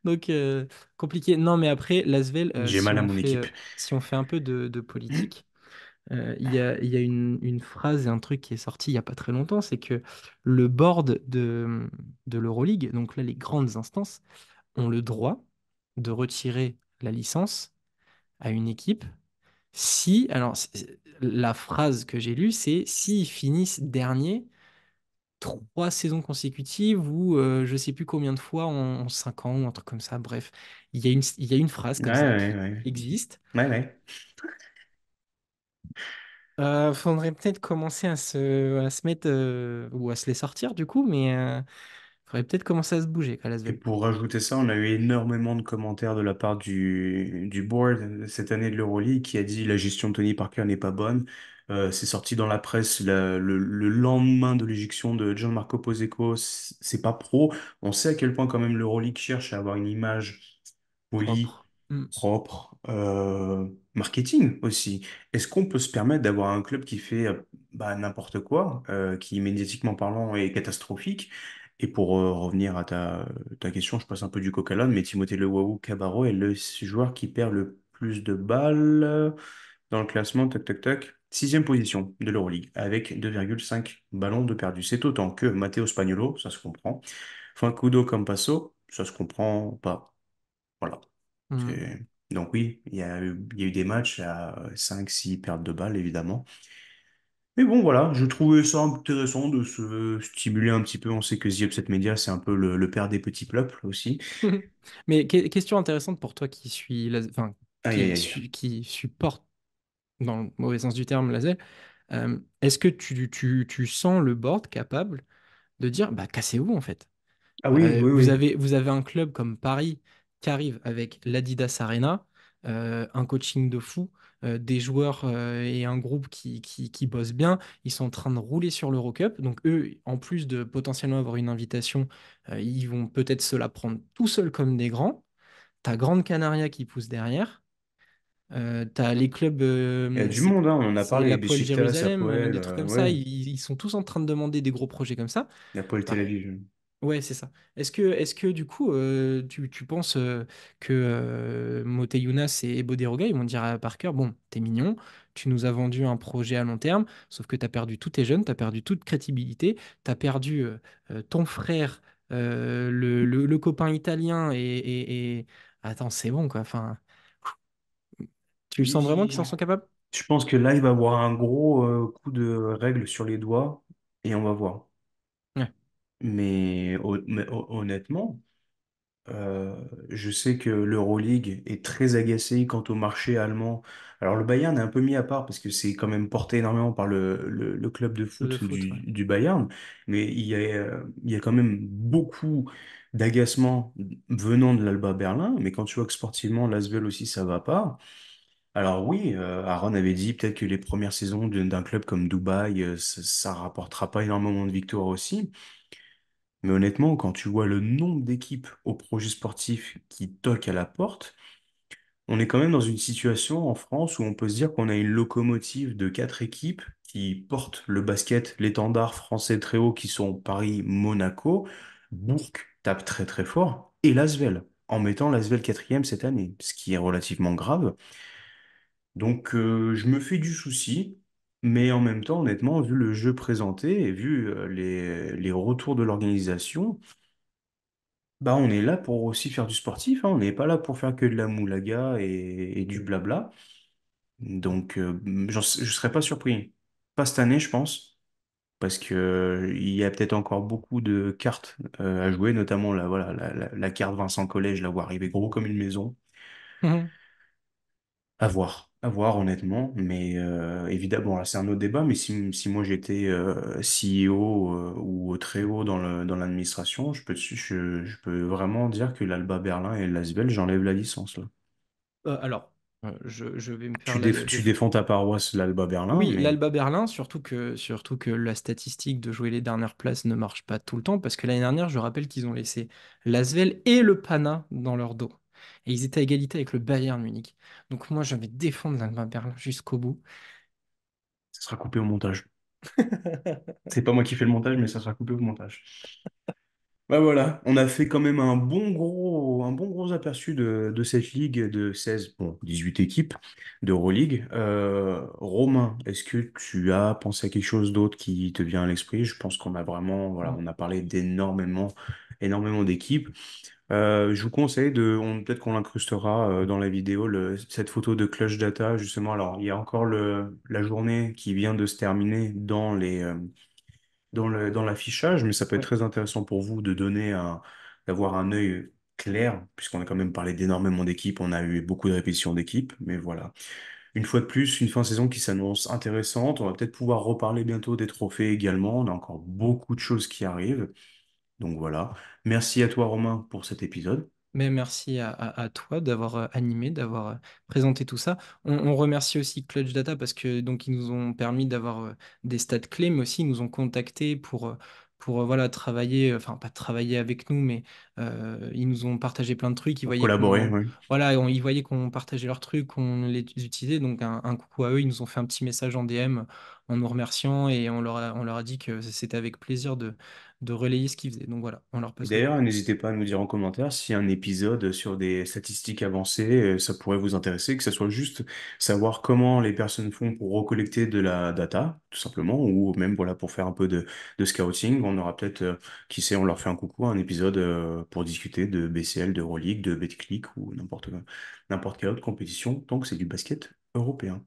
Donc, compliqué. Non, mais après, l'Asvel, J'ai mal à mon équipe. si on fait un peu de politique, il y a une phrase et un truc qui est sorti il n'y a pas très longtemps, c'est que le board de l'Euroleague, donc là, les grandes instances, ont le droit de retirer la licence à une équipe si, alors la phrase que j'ai lue, c'est s'ils finissent dernier 3 saisons consécutives ou je sais plus combien de fois en 5 ans ou un truc comme ça. Bref, il y a une phrase Ouais, comme ça ouais, qui ouais. existe. Ouais, ouais. Faudrait peut-être commencer à se mettre ou à se les sortir du coup, mais faudrait peut-être commencer à se bouger, quoi, Et Lasvel. pour rajouter ça, on a eu énormément de commentaires de la part du board cette année de l'Euroleague qui a dit la gestion de Tony Parker n'est pas bonne. C'est sorti dans la presse le lendemain de l'éjection de Gianmarco Poseko. C'est pas pro. On sait à quel point quand même l'Euroleague cherche à avoir une image polie, Propre. Hmm. propre, marketing aussi. Est-ce qu'on peut se permettre d'avoir un club qui fait bah, n'importe quoi, qui médiatiquement parlant est catastrophique? Et pour revenir à ta question, je passe un peu du coq à l'âne, mais Timothée Lewawu Cabarro est le joueur qui perd le plus de balles dans le classement, tac tac tac. Sixième position de l'Euroleague, avec 2,5 ballons de perdu. C'est autant que Matteo Spagnolo, ça se comprend. Facundo Campasso, ça se comprend pas. Voilà. Hmm. Donc oui, il y a eu des matchs à 5, 6 pertes de balles, évidemment. Mais bon, voilà, je trouvais ça intéressant de se stimuler un petit peu. On sait que The Upset Media, c'est un peu le père des petits peuples aussi. Mais question intéressante pour toi qui suis, enfin, Aïe, aïe, aïe. qui supporte dans le mauvais sens du terme Lasvel. Est-ce que tu sens le board capable de dire, bah cassez-vous en fait. Ah oui, oui, Vous oui. avez, vous avez un club comme Paris qui arrive avec l'Adidas Arena, un coaching de fou, des joueurs et un groupe qui bossent bien. Ils sont en train de rouler sur l'Eurocup. Donc eux, en plus de potentiellement avoir une invitation, ils vont peut-être se la prendre tout seuls comme des grands. T'as Grande Canaria qui pousse derrière. T'as les clubs, Il y a du monde, hein. On en a c'est parlé. l'Apoel Besiktas, Jérusalem, Hapoel, des trucs comme ça. ouais. Ils sont tous en train de demander des gros projets comme ça. Hapoel Tel Bah, Aviv. ouais, c'est ça. Est-ce que du coup, tu penses que Moté Younas et Bodiroga, ils vont dire à Parker, bon, t'es mignon, tu nous as vendu un projet à long terme, sauf que t'as perdu tous tes jeunes, t'as perdu toute crédibilité, t'as perdu ton frère, le copain italien Attends, c'est bon, quoi. Enfin, tu sens vraiment qu'ils en sont capables? Je pense que là, il va avoir un gros coup de règle sur les doigts et on va voir. Ouais, Mais honnêtement, je sais que l'Euroleague est très agacé quant au marché allemand. Alors le Bayern est un peu mis à part parce que c'est quand même porté énormément par le club de de foot foot, ouais. du Bayern, mais il y a quand même beaucoup d'agacement venant de l'Alba Berlin. Mais quand tu vois que sportivement, l'Asvel aussi, ça va pas. Alors oui, Aaron avait dit peut-être que les premières saisons d'un club comme Dubaï, ça rapportera pas énormément de victoires aussi. Mais honnêtement, quand tu vois le nombre d'équipes au projet sportif qui toquent à la porte, on est quand même dans une situation en France où on peut se dire qu'on a une locomotive de 4 équipes qui portent le basket, l'étendard français très haut qui sont Paris, Monaco. Bourg tape très très fort et l'Asvel, en mettant l'Asvel quatrième cette année, ce qui est relativement grave. Donc, je me fais du souci, mais en même temps, honnêtement, vu le jeu présenté et vu les retours de l'organisation, bah, on est là pour aussi faire du sportif, hein. On n'est pas là pour faire que de la moulaga et du blabla. Donc, je serais pas surpris. Pas cette année, je pense, parce que il y a peut-être encore beaucoup de cartes à jouer, notamment voilà, la carte Vincent Collège, la voir arriver gros comme une maison. À voir honnêtement, mais évidemment, bon, là, c'est un autre débat, mais si moi j'étais CEO ou très haut dans l'administration, je peux vraiment dire que l'Alba Berlin et l'Asvel, j'enlève la licence là. Alors, je vais me faire la Tu défense. défends ta paroisse, l'Alba Berlin, Oui, mais l'Alba Berlin, surtout que la statistique de jouer les dernières places ne marche pas tout le temps, parce que l'année dernière, je rappelle qu'ils ont laissé l'Asvel et le Pana dans leur dos. Et ils étaient à égalité avec le Bayern Munich. Donc moi, je vais défendre l'Alba Berlin jusqu'au bout. ça sera coupé au montage. C'est pas moi qui fais le montage, mais ça sera coupé au montage. Bah voilà, on a fait quand même un bon gros aperçu de cette ligue de 16 bon, 18 équipes d'Euroleague. Romain, est-ce que tu as pensé à quelque chose d'autre qui te vient à l'esprit? Je pense qu'on a vraiment, voilà, on a parlé énormément d'équipes. Je vous conseille peut-être qu'on l'incrustera dans la vidéo, cette photo de Clutch Data, justement. Alors, il y a encore la journée qui vient de se terminer dans l'affichage, mais ça peut être Oui. très intéressant pour vous d'avoir un œil clair, puisqu'on a quand même parlé d'énormément d'équipes, on a eu beaucoup de répétitions d'équipes, mais voilà. Une fois de plus, une fin de saison qui s'annonce intéressante. On va peut-être pouvoir reparler bientôt des trophées également. On a encore beaucoup de choses qui arrivent. Donc voilà. Merci à toi, Romain, pour cet épisode. Mais merci à toi d'avoir animé, d'avoir présenté tout ça. On remercie aussi Clutch Data parce que donc ils nous ont permis d'avoir des stats clés, mais aussi ils nous ont contactés pour voilà travailler, enfin pas travailler avec nous, mais ils nous ont partagé plein de trucs. Ils Pour voyaient collaborer, qu'on oui. voilà, ils voyaient qu'on partageait leurs trucs, qu'on les utilisait. Donc un coucou à eux. Ils nous ont fait un petit message en DM en nous remerciant et on leur a dit que c'était avec plaisir de relayer ce qu'ils faisaient. Donc voilà, on leur Et passe le d'ailleurs, coucou. n'hésitez pas à nous dire en commentaire si un épisode sur des statistiques avancées, ça pourrait vous intéresser, que ce soit juste savoir comment les personnes font pour recollecter de la data, tout simplement, ou même voilà pour faire un peu de scouting. On aura peut-être, qui sait, on leur fait un coucou, un épisode pour discuter de BCL, de Euroleague, de Betclic ou n'importe quelle autre compétition, tant que c'est du basket européen.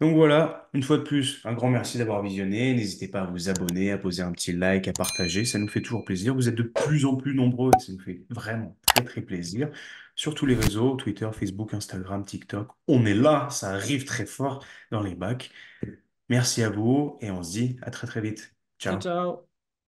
Donc voilà, une fois de plus, un grand merci d'avoir visionné. N'hésitez pas à vous abonner, à poser un petit like, à partager. Ça nous fait toujours plaisir. Vous êtes de plus en plus nombreux et ça nous fait vraiment très plaisir. Sur tous les réseaux, Twitter, Facebook, Instagram, TikTok. On est là, ça arrive très fort dans les bacs. Merci à vous et on se dit à très vite. Ciao, Ciao. ciao!